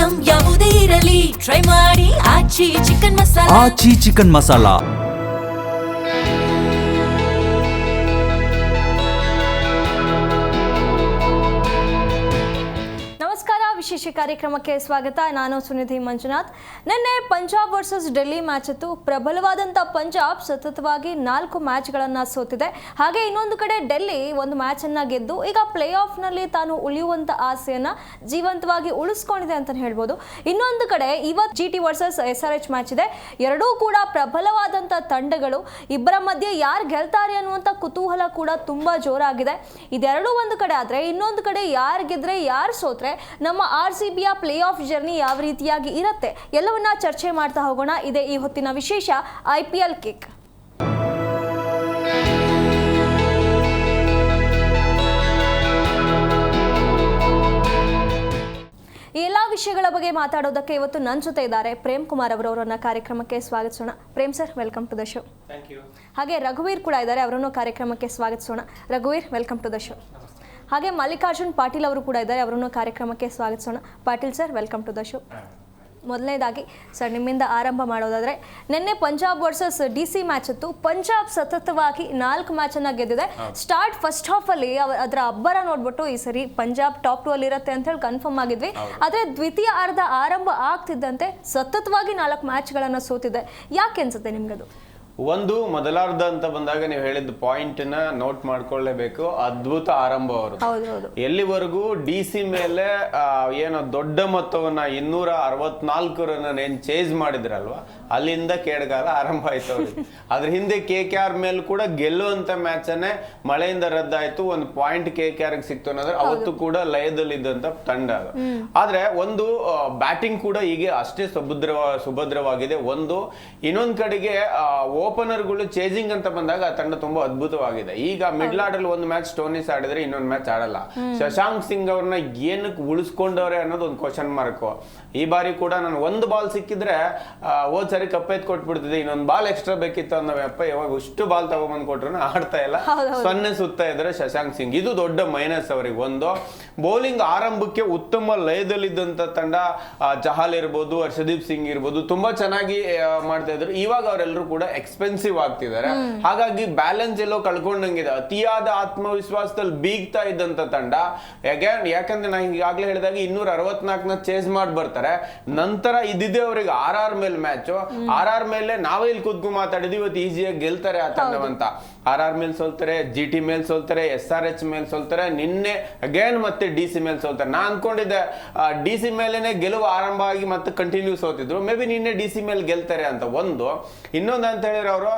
Item ಯಾವುದೇ ಇರಲಿ try ಮಾಡಿ ಆಚಿ ಚಿಕನ್ ಮಸಾಲಾ. ಆಚಿ ಚಿಕನ್ ಮಸಾಲಾ. ವಿಶೇಷ ಕಾರ್ಯಕ್ರಮಕ್ಕೆ ಸ್ವಾಗತ. ನಾನು ಸುನಿಧಿ ಮಂಜುನಾಥ್. ನಿನ್ನೆ ಪಂಜಾಬ್ ವರ್ಸಸ್ ಡೆಲ್ಲಿ ಮ್ಯಾಚ್ ಇತ್ತು. ಪ್ರಬಲವಾದಂಥ ಪಂಜಾಬ್ ಸತತವಾಗಿ 4 ಮ್ಯಾಚ್ಗಳನ್ನು ಸೋತಿದೆ. ಹಾಗೆ ಇನ್ನೊಂದು ಕಡೆ ಡೆಲ್ಲಿ ಒಂದು ಮ್ಯಾಚನ್ನು ಗೆದ್ದು ಈಗ ಪ್ಲೇ ಆಫ್ನಲ್ಲಿ ತಾನು ಉಳಿಯುವಂಥ ಆಸೆಯನ್ನು ಜೀವಂತವಾಗಿ ಉಳಿಸ್ಕೊಂಡಿದೆ ಅಂತಲೇ ಹೇಳ್ಬೋದು. ಇನ್ನೊಂದು ಕಡೆ ಇವತ್ತು GT ವರ್ಸಸ್ SRH ಮ್ಯಾಚ್ ಇದೆ. ಎರಡೂ ಕೂಡ ಪ್ರಬಲವಾದಂಥ ತಂಡಗಳು. ಇಬ್ಬರ ಮಧ್ಯೆ ಯಾರು ಗೆಲ್ತಾರೆ ಅನ್ನುವಂಥ ಕುತೂಹಲ ಕೂಡ ತುಂಬ ಜೋರಾಗಿದೆ. ಇದೆರಡೂ ಒಂದು ಕಡೆ ಆದರೆ ಇನ್ನೊಂದು ಕಡೆ ಯಾರು ಗೆದ್ರೆ ಯಾರು ಸೋತ್ರೆ ನಮ್ಮ RCBಯ ಪ್ಲೇ ಆಫ್ ಜರ್ನಿ ಯಾವ ರೀತಿಯಾಗಿ ಇರುತ್ತೆ ಎಲ್ಲವನ್ನ ಚರ್ಚೆ ಮಾಡ್ತಾ ಹೋಗೋಣ. ಇದೇ ಈ ಹೊತ್ತಿನ ವಿಶೇಷ IPL ಕಿಕ್. ಈ ಎಲ್ಲ ವಿಷಯಗಳ ಬಗ್ಗೆ ಮಾತಾಡೋದಕ್ಕೆ ಇವತ್ತು ನನ್ನ ಜೊತೆ ಇದ್ದಾರೆ ಪ್ರೇಮ್ ಕುಮಾರ್ ಅವರವರನ್ನ ಕಾರ್ಯಕ್ರಮಕ್ಕೆ ಸ್ವಾಗತಿಸೋಣ. Prem sir, welcome to the show. Thank you. ಹಾಗೆ ರಘುವೀರ್ ಕೂಡ ಇದ್ದಾರೆ, ಅವರನ್ನು ಕಾರ್ಯಕ್ರಮಕ್ಕೆ ಸ್ವಾಗತಿಸೋಣ. ರಘುವೀರ್, ವೆಲ್ಕಮ್ ಟು ದ ಶೋ. ಹಾಗೆ ಮಲ್ಲಿಕಾರ್ಜುನ್ ಪಾಟೀಲ್ ಅವರು ಕೂಡ ಇದ್ದಾರೆ, ಅವರನ್ನು ಕಾರ್ಯಕ್ರಮಕ್ಕೆ ಸ್ವಾಗತಿಸೋಣ. Patil sir, welcome to the show. ಮೊದಲನೇದಾಗಿ ಸರ್, ನಿಮ್ಮಿಂದ ಆರಂಭ ಮಾಡೋದಾದರೆ, ನಿನ್ನೆ ಪಂಜಾಬ್ ವರ್ಸಸ್ DC ಮ್ಯಾಚ್ ಇತ್ತು. ಪಂಜಾಬ್ ಸತತವಾಗಿ 4 ಮ್ಯಾಚನ್ನು ಗೆದ್ದಿದೆ. ಫಸ್ಟ್ ಹಾಫಲ್ಲಿ ಅದರ ಅಬ್ಬರ ನೋಡ್ಬಿಟ್ಟು ಈ ಸರಿ ಪಂಜಾಬ್ ಟಾಪ್ 2 ಅಲ್ಲಿ ಇರುತ್ತೆ ಅಂತ ಹೇಳಿ ಕನ್ಫರ್ಮ್ ಆಗಿದ್ವಿ. ಆದರೆ ದ್ವಿತೀಯ ಅರ್ಧ ಆರಂಭ ಆಗ್ತಿದ್ದಂತೆ ಸತತವಾಗಿ 4 ಮ್ಯಾಚ್ಗಳನ್ನು ಸೋತಿದೆ. ಯಾಕೆ ಅನ್ಸುತ್ತೆ ನಿಮ್ಗದು? ಒಂದು ಮೊದಲಾರ್ಧ ಅಂತ ಬಂದಾಗ ನೀವು ಹೇಳಿದ ಪಾಯಿಂಟ್ ನ ನೋಟ್ ಮಾಡ್ಕೊಳ್ಳೇಬೇಕು. ಅದ್ಭುತ ಆರಂಭ ಅವರು. ಎಲ್ಲಿವರೆಗೂ DC ಮೇಲೆ ಏನೋ ದೊಡ್ಡ ಮೊತ್ತವನ್ನ 264 ರನ್ ಏನ್ ಚೇಸ್ ಮಾಡಿದ್ರಲ್ವಾ, ಅಲ್ಲಿಂದ ಕೇಡಗಾಲ ಆರಂಭ ಆಯ್ತು ಅವ್ರಿಗೆ. ಅದ್ರ ಹಿಂದೆ KKR ಮೇಲೆ ಕೂಡ ಗೆಲ್ಲುವಂತ ಮ್ಯಾಚ್ ಅನ್ನೇ ಮಳೆಯಿಂದ ರದ್ದಾಯ್ತು. ಒಂದು ಪಾಯಿಂಟ್ KKR ಸಿಕ್ತು ಅನ್ನೋದ್ರೆ ಅವತ್ತು ಕೂಡ ಲಯದಲ್ಲಿದ್ದಂತ ತಂಡ ಅದು. ಆದ್ರೆ ಒಂದು ಬ್ಯಾಟಿಂಗ್ ಕೂಡ ಹೀಗೆ ಅಷ್ಟೇ ಸುಭದ್ರವಾಗಿದೆ. ಒಂದು ಇನ್ನೊಂದ್ ಕಡೆಗೆ ಓಪನರ್ಗಳು ಚೇಜಿಂಗ್ ಅಂತ ಬಂದಾಗ ಆ ತಂಡ ತುಂಬಾ ಅದ್ಭುತವಾಗಿದೆ. ಈಗ ಮಿಡ್ಲ್ ಆರ್ಡರ್ ಒಂದು ಮ್ಯಾಚ್ ಸ್ಟೋನಿಸ್ ಆಡಿದ್ರೆ ಇನ್ನೊಂದು ಮ್ಯಾಚ್ ಆಡಲ್ಲ. ಶಶಾಂಕ್ ಸಿಂಗ್ ಅವ್ರನ್ನ ಏನಕ್ಕೆ ಉಳಿಸ್ಕೊಂಡವ್ರೆ ಅನ್ನೋದು ಒಂದು ಕ್ವಶನ್ ಮಾರ್ಕ್. ಈ ಬಾರಿ ಕೂಡ ನಾನು ಒಂದು ಬಾಲ್ ಸಿಕ್ಕಿದ್ರೆ ಹೋದ್ ಸರಿ ಕಪ್ಪೆತ್ ಕೊಟ್ಬಿಡ್ತಿದ್ದೆ, ಇನ್ನೊಂದು ಬಾಲ್ ಎಕ್ಸ್ಟ್ರಾ ಬೇಕಿತ್ತು ಅನ್ನೋ ವ್ಯಾಪ ಯಾವಾಗ ಇಷ್ಟು ಬಾಲ್ ತಗೊಂಬಂದ್ ಕೊಟ್ರು ಆಡ್ತಾ ಇಲ್ಲ. 0 ಸುತ್ತ ಇದ್ರೆ ಶಶಾಂಕ್ ಸಿಂಗ್, ಇದು ದೊಡ್ಡ ಮೈನಸ್ ಅವರಿಗೆ. ಒಂದು ಬೌಲಿಂಗ್ ಆರಂಭಕ್ಕೆ ಉತ್ತಮ ಲಯದಲ್ಲಿದ್ದಂತ ತಂಡ ಚಹಲ್ ಇರ್ಬೋದು, ಹರ್ಷದೀಪ್ ಸಿಂಗ್ ಇರ್ಬೋದು, ತುಂಬಾ ಚೆನ್ನಾಗಿ ಮಾಡ್ತಾ ಇದ್ರು. ಇವಾಗ ಅವರೆಲ್ಲರೂ ಕೂಡ ಎಕ್ಸ್ಪೆನ್ಸಿವ್ ಆಗ್ತಿದ್ದಾರೆ. ಹಾಗಾಗಿ ಬ್ಯಾಲೆನ್ಸ್ ಎಲ್ಲೋ ಕಳ್ಕೊಂಡಂಗಿದೆ. ಅತಿಯಾದ ಆತ್ಮವಿಶ್ವಾಸದಲ್ಲಿ ಬೀಗ್ತಾ ಇದ್ದಂತ ತಂಡ ಯಾಕಂದ್ರೆ ನಾನು ಈಗಾಗಲೇ ಹೇಳಿದಾಗ 264ನ ಚೇಸ್ ಮಾಡಿ ಬರ್ತಾರೆ. ನಂತರ ಇದ್ದಿದ್ದೆ ಅವರಿಗೆ RR ಮೇಲೆ ಮ್ಯಾಚ್. RR ಮೇಲೆ ನಾವೇ ಇಲ್ಲಿ ಕೂತ್ಕೊಂಡು ಮಾತಾಡಿದ್ವಿ, ಇವತ್ತು ಈಸಿಯಾಗಿ ಗೆಲ್ತಾರೆ ಆ ತಂಡವಂತ. RR ಮೇಲೆ ಸೋಲ್ತಾರೆ, GT ಮೇಲೆ ಸೋಲ್ತಾರೆ, SRH ಮೇಲೆ ಸೋಲ್ತಾರೆ, ನಿನ್ನೆ ಅಗೇನ್ ಮತ್ತೆ DC ಮೇಲೆ ಸೋಲ್ತಾರೆ. ನಾ ಅನ್ಕೊಂಡಿದ್ದೆ DC ಮೇಲೆನೆ ಗೆಲುವು ಆರಂಭ ಆಗಿ ಮತ್ತೆ ಕಂಟಿನ್ಯೂ ಸೋತಿದ್ರು. ಮೇ ಬಿ ನಿನ್ನೆ DC ಮೇಲೆ ಗೆಲ್ತಾರೆ ಅಂತ. ಒಂದು ಇನ್ನೊಂದು ಅಂತ ಹೇಳಿದ್ರೆ ಅವರು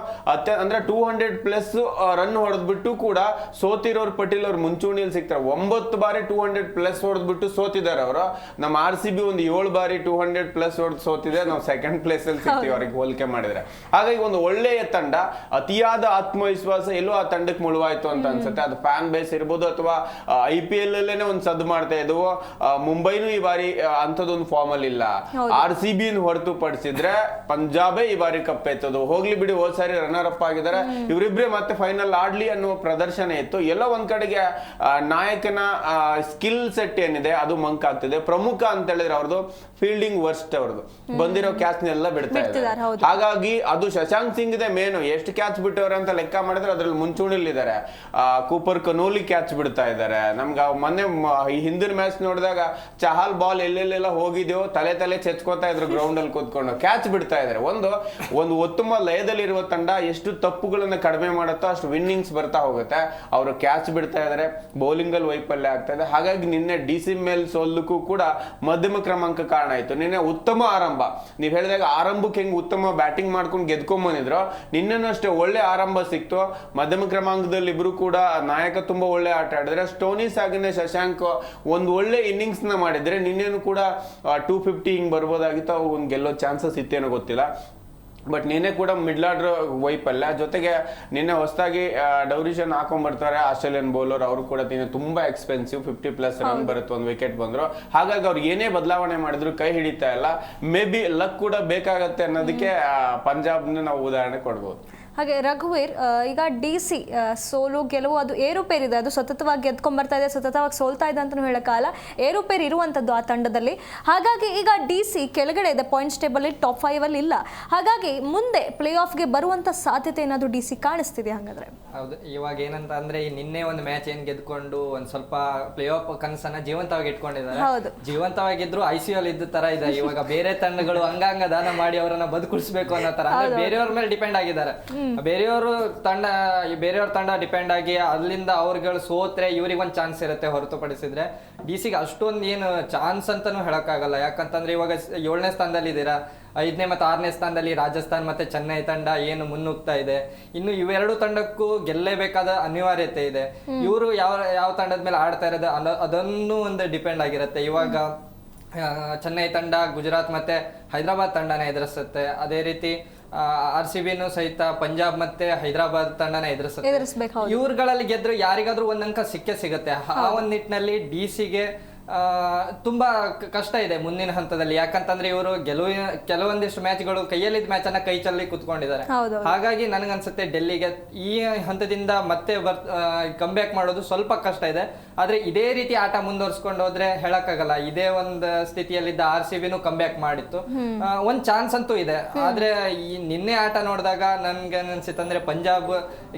ಅಂದ್ರೆ 200+ ರನ್ ಹೊಡೆದ್ಬಿಟ್ಟು ಕೂಡ ಸೋತಿರೋರು ಪಟೇಲ್ ಅವ್ರು ಮುಂಚೂಣಿಯಲ್ಲಿ ಸಿಗ್ತಾರೆ. 9 ಬಾರಿ 200+ ಹೊಡೆದ್ಬಿಟ್ಟು ಸೋತಿದ್ದಾರೆ ಅವರು. ನಮ್ಮ RCB ಒಂದು 7 ಬಾರಿ 200+ ಹೊಡೆದು ಸೋತಿದೆ. ನಾವು ಸೆಕೆಂಡ್ ಪ್ಲೇಸ್ ಅಲ್ಲಿ ಸಿಗ್ತೀವಿ ಅವ್ರಿಗೆ ಹೋಲಿಕೆ ಮಾಡಿದ್ರೆ. ಹಾಗಾಗಿ ಒಂದು ಒಳ್ಳೆಯ ತಂಡ, ಅತಿಯಾದ ಆತ್ಮವಿಶ್ವಾಸ ಎಲ್ಲೋ ಆ ತಂಡಕ್ಕೆ ಮುಳುವಾಯ್ತು ಅಂತ ಅನ್ಸುತ್ತೆ. ಅದು ಫ್ಯಾನ್ ಬೇಸ್ ಇರ್ಬೋದು ಅಥವಾ IPL ಅಲ್ಲೇನೆ ಒಂದು ಸದ್ದು ಮಾಡ್ತಾ ಇದ್ವು. ಮುಂಬೈನು ಈ ಬಾರಿ ಅಂತದೊಂದು ಫಾರ್ಮ್ ಅಲ್ಲಿ ಇಲ್ಲ. RCB ಹೊರತು ಪಡಿಸಿದ್ರೆ ಪಂಜಾಬೇ ಈ ಬಾರಿ ಕಪ್ಪೆತ್ತದು. ಹೋಗ್ಲಿ ಬಿಡಿ, ಹೋದ್ ಸಾರಿ ರನ್ನರ್ ಅಪ್ ಆಗಿದ್ದಾರೆ, ಇವರಿಬ್ರೆ ಮತ್ತೆ ಫೈನಲ್ ಆಡ್ಲಿ ಅನ್ನುವ ಪ್ರದರ್ಶನ ಇತ್ತು. ಎಲ್ಲ ಒಂದ್ ಕಡೆಗೆ ನಾಯಕನ ಸ್ಕಿಲ್ ಸೆಟ್ ಏನಿದೆ ಅದು ಮಂಕ್ ಆಗ್ತಿದೆ. ಪ್ರಮುಖ ಅಂತ ಹೇಳಿದ್ರೆ ಅವ್ರದ್ದು ಫೀಲ್ಡಿಂಗ್ ವರ್ಸ್ಟ್, ಅವ್ರದ್ದು ಬಂದಿರೋ ಕ್ಯಾಚ್ ನೆಲ್ಲ ಬಿಡ್ತಾ ಇದ್ದಾರೆ. ಹಾಗಾಗಿ ಅದು ಶಶಾಂಕ್ ಸಿಂಗ್ ಇದೆ ಮೇನು. ಎಷ್ಟು ಕ್ಯಾಚ್ ಬಿಟ್ಟವ್ರೆ ಅಂತ ಲೆಕ್ಕ ಮಾಡಿದ್ರೆ ಅದ್ರಲ್ಲಿ ಮುಂಚೂಣಿಲಿದ್ದಾರೆ. ಕೂಪರ್ ಕನೋಲಿ ಕ್ಯಾಚ್ ಬಿಡ್ತಾ ಇದ್ದಾರೆ. ನಮ್ಗೆ ಮೊನ್ನೆ ಈ ಹಿಂದಿನ ಮ್ಯಾಚ್ ನೋಡಿದಾಗ ಚಹಲ್ ಬಾಲ್ ಎಲ್ಲೆಲ್ಲೆಲ್ಲ ಹೋಗಿದ್ಯೋ ತಲೆ ಚೆಚ್ಕೋತಾ ಇದ್ರು ಗ್ರೌಂಡ್ ಅಲ್ಲಿ ಕೂತ್ಕೊಂಡು. ಕ್ಯಾಚ್ ಬಿಡ್ತಾ ಇದ್ದಾರೆ. ಒಂದು ಉತ್ತಮ ಲಯದಲ್ಲಿ ಇರುವ ತಂಡ ಎಷ್ಟು ತಪ್ಪುಗಳನ್ನ ಕಡಿಮೆ ಮಾಡುತ್ತೋ ಅಷ್ಟು ವಿನ್ನಿಂಗ್ಸ್ ಬರ್ತಾ ಹೋಗುತ್ತೆ. ಅವರು ಕ್ಯಾಚ್ ಬಿಡ್ತಾ ಇದಾರೆ, ಬೌಲಿಂಗ್ ಅಲ್ಲಿ ವೈಫಲ್ಯ ಆಗ್ತಾ ಇದೆ. ಹಾಗಾಗಿ ನಿನ್ನೆ DC ಮೇಲೆ ಸೋಲಕ್ಕೂ ಕೂಡ ಮಧ್ಯಮ ಕ್ರಮಾಂಕ ಕಾರಣ ಆಯ್ತು. ನಿನ್ನೆ ಉತ್ತಮ ಆರಂಭ, ನೀವ್ ಹೇಳಿದಾಗ ಆರಂಭಕ್ಕೆ ಹೆಂಗ್ ಉತ್ತಮ ಬ್ಯಾಟಿಂಗ್ ಮಾಡ್ಕೊಂಡು ಗೆದ್ಕೊಂಡ್ ಬಂದಿದ್ರು, ನಿನ್ನೆನೂ ಅಷ್ಟೇ ಒಳ್ಳೆ ಆರಂಭ ಸಿಕ್ತು. ಮಧ್ಯಮ ಕ್ರಮಾಂಕದಲ್ಲಿ ಇಬ್ರು ಕೂಡ ನಾಯಕ ತುಂಬಾ ಒಳ್ಳೆ ಆಟ ಆಡಿದ್ರೆ. ಸ್ಟೋನಿಸ್ ಆಗಿನೇ ಶಶಾಂಕ್ ಒಂದು ಒಳ್ಳೆ ಇನ್ನಿಂಗ್ಸ್ ನ ಮಾಡಿದ್ರೆ ನಿನ್ನೆನೂ ಕೂಡ 250 ಹಿಂಗ್ ಬರ್ಬೋದಾಗಿತ್ತು. ಅವು ಒಂದು ಗೆಲ್ಲೋ ಚಾನ್ಸಸ್ ಇತ್ತೇನೋ ಗೊತ್ತಿಲ್ಲ. ಬಟ್ ನಿನ್ನೆ ಕೂಡ ಮಿಡ್ಲ್ ಆರ್ಡರ್ ವೈಫಲ್ಯ. ಜೊತೆಗೆ ನಿನ್ನೆ ಹೊಸದಾಗಿ ಡೌರಿಷನ್ ಹಾಕೊಂಡ್ ಬರ್ತಾರೆ ಆಸ್ಟ್ರೇಲಿಯನ್ ಬೌಲರ್. ಅವರು ಕೂಡ ತುಂಬಾ ಎಕ್ಸ್ಪೆನ್ಸಿವ್, 50+ ರನ್ ಬರುತ್ತೆ ಒಂದು ವಿಕೆಟ್ ಬಂದ್ರು. ಹಾಗಾಗಿ ಅವ್ರು ಏನೇ ಬದಲಾವಣೆ ಮಾಡಿದ್ರು ಕೈ ಹಿಡಿತಾ ಇಲ್ಲ. ಮೇ ಬಿ ಲಕ್ ಕೂಡ ಬೇಕಾಗತ್ತೆ ಅನ್ನೋದಕ್ಕೆ ಪಂಜಾಬ್ನ ನಾವು ಉದಾಹರಣೆ ಕೊಡ್ಬೋದು. ಹಾಗೆ ರಘುವೀರ್, ಈಗ DC ಸೋಲು ಗೆಲುವು ಅದು ಏರುಪೇರಿದೆ, ಅದು ಸತತವಾಗಿ ಗೆದ್ಕೊಂಡ್ಬರ್ತಾ ಇದೆ, ಸತತವಾಗಿ ಸೋಲ್ತಾ ಇದೆ ಅಂತಲೂ ಹೇಳೋಕ್ಕಾಗಲ್ಲ, ಏರುಪೇರು ಇರುವಂಥದ್ದು ಆ ತಂಡದಲ್ಲಿ. ಹಾಗಾಗಿ ಈಗ DC ಕೆಳಗಡೆ ಇದೆ ಪಾಯಿಂಟ್ಸ್ ಟೇಬಲ್, ಟಾಪ್ 5 ಇಲ್ಲ. ಹಾಗಾಗಿ ಮುಂದೆ ಪ್ಲೇ ಆಫ್ಗೆ ಬರುವಂಥ ಸಾಧ್ಯತೆ ಏನಾದರೂ DC ಕಾಣಿಸ್ತಿದೆ ಹಾಗಾದ್ರೆ? ಹೌದು, ಇವಾಗ ಏನಂತ ಅಂದ್ರೆ ನಿನ್ನೆ ಒಂದು ಮ್ಯಾಚ್ ಏನ್ ಗೆದ್ಕೊಂಡು ಒಂದ್ ಸ್ವಲ್ಪ ಪ್ಲೇ ಆಫ್ ಕನಸನ್ನ ಜೀವಂತವಾಗಿ ಇಟ್ಕೊಂಡಿದ್ದಾರೆ. ಜೀವಂತವಾಗಿದ್ರು ICU ಇದ್ದ ತರ ಇದೆ. ಇವಾಗ ಬೇರೆ ತಂಡಗಳು ಅಂಗಾಂಗ ದಾನ ಮಾಡಿ ಅವರನ್ನ ಬದುಕಿಸ್ಬೇಕು ಅನ್ನೋ ತರ ಬೇರೆಯವ್ರ ಮೇಲೆ ಡಿಪೆಂಡ್ ಆಗಿದ್ದಾರೆ. ಬೇರೆಯವ್ರ ತಂಡ ಡಿಪೆಂಡ್ ಆಗಿ ಅಲ್ಲಿಂದ ಅವ್ರುಗಳು ಸೋತ್ರೆ ಇವ್ರಿಗೆ ಒಂದ್ ಚಾನ್ಸ್ ಇರುತ್ತೆ. ಹೊರತುಪಡಿಸಿದ್ರೆ DC ಗೆ ಅಷ್ಟೊಂದು ಏನು ಚಾನ್ಸ್ ಅಂತಾನು ಹೇಳಕ್ಕಾಗಲ್ಲ. ಯಾಕಂತಂದ್ರೆ ಇವಾಗ 7ನೇ ಸ್ಥಾನದಲ್ಲಿ ಇದ್ದೀರಾ, 5ನೇ ಮತ್ತು 6ನೇ ಸ್ಥಾನದಲ್ಲಿ ರಾಜಸ್ಥಾನ್ ಮತ್ತೆ ಚೆನ್ನೈ ತಂಡ ಏನು ಮುನ್ನುಗ್ತಾ ಇದೆ. ಇನ್ನು ಇವೆರಡು ತಂಡಕ್ಕೂ ಗೆಲ್ಲೇಬೇಕಾದ ಅನಿವಾರ್ಯತೆ ಇದೆ. ಇವರು ಯಾವ ತಂಡದ ಮೇಲೆ ಆಡ್ತಾ ಇರೋದು ಅದನ್ನು ಒಂದು ಡಿಪೆಂಡ್ ಆಗಿರುತ್ತೆ. ಇವಾಗ ಚೆನ್ನೈ ತಂಡ ಗುಜರಾತ್ ಮತ್ತೆ ಹೈದರಾಬಾದ್ ತಂಡನ ಎದುರಿಸುತ್ತೆ. ಅದೇ ರೀತಿ RCBನೂ ಸಹಿತ ಪಂಜಾಬ್ ಮತ್ತೆ ಹೈದರಾಬಾದ್ ತಂಡನ ಎದುರಿಸುತ್ತೆ. ಇವ್ರುಗಳಲ್ಲಿ ಗೆದ್ರು ಯಾರಿಗಾದ್ರೂ ಒಂದ್ ಅಂಕ ಸಿಗುತ್ತೆ. ಆ ಒಂದ್ ನಿಟ್ಟಿನಲ್ಲಿ DC ಗೆ ತುಂಬಾ ಕಷ್ಟ ಇದೆ ಮುಂದಿನ ಹಂತದಲ್ಲಿ. ಯಾಕಂತಂದ್ರೆ ಇವರು ಕೆಲವೊಂದಿಷ್ಟು ಮ್ಯಾಚ್ಗಳು ಕೈಯಲ್ಲಿದ್ದ ಮ್ಯಾಚ್ ಅನ್ನ ಕೈ ಚಲ್ಲಿ ಕುತ್ಕೊಂಡಿದ್ದಾರೆ. ಹಾಗಾಗಿ ನನಗನ್ಸುತ್ತೆ ಡೆಲ್ಲಿಗೆ ಈ ಹಂತದಿಂದ ಮತ್ತೆ ಕಮ್ಬ್ಯಾಕ್ ಮಾಡೋದು ಸ್ವಲ್ಪ ಕಷ್ಟ ಇದೆ. ಆದ್ರೆ ಇದೇ ರೀತಿ ಆಟ ಮುಂದುವರ್ಸ್ಕೊಂಡು ಹೋದ್ರೆ ಹೇಳಕ್ಕಾಗಲ್ಲ. ಇದೇ ಒಂದು ಸ್ಥಿತಿಯಲ್ಲಿದ್ದ RCBನೂ ಕಮ್ಬ್ಯಾಕ್ ಮಾಡಿತ್ತು. ಒಂದ್ ಚಾನ್ಸ್ ಅಂತೂ ಇದೆ. ಆದ್ರೆ ಈ ನಿನ್ನೆ ಆಟ ನೋಡಿದಾಗ ನನ್ಗೆ ಅನ್ಸಿತ್ತಂದ್ರೆ ಪಂಜಾಬ್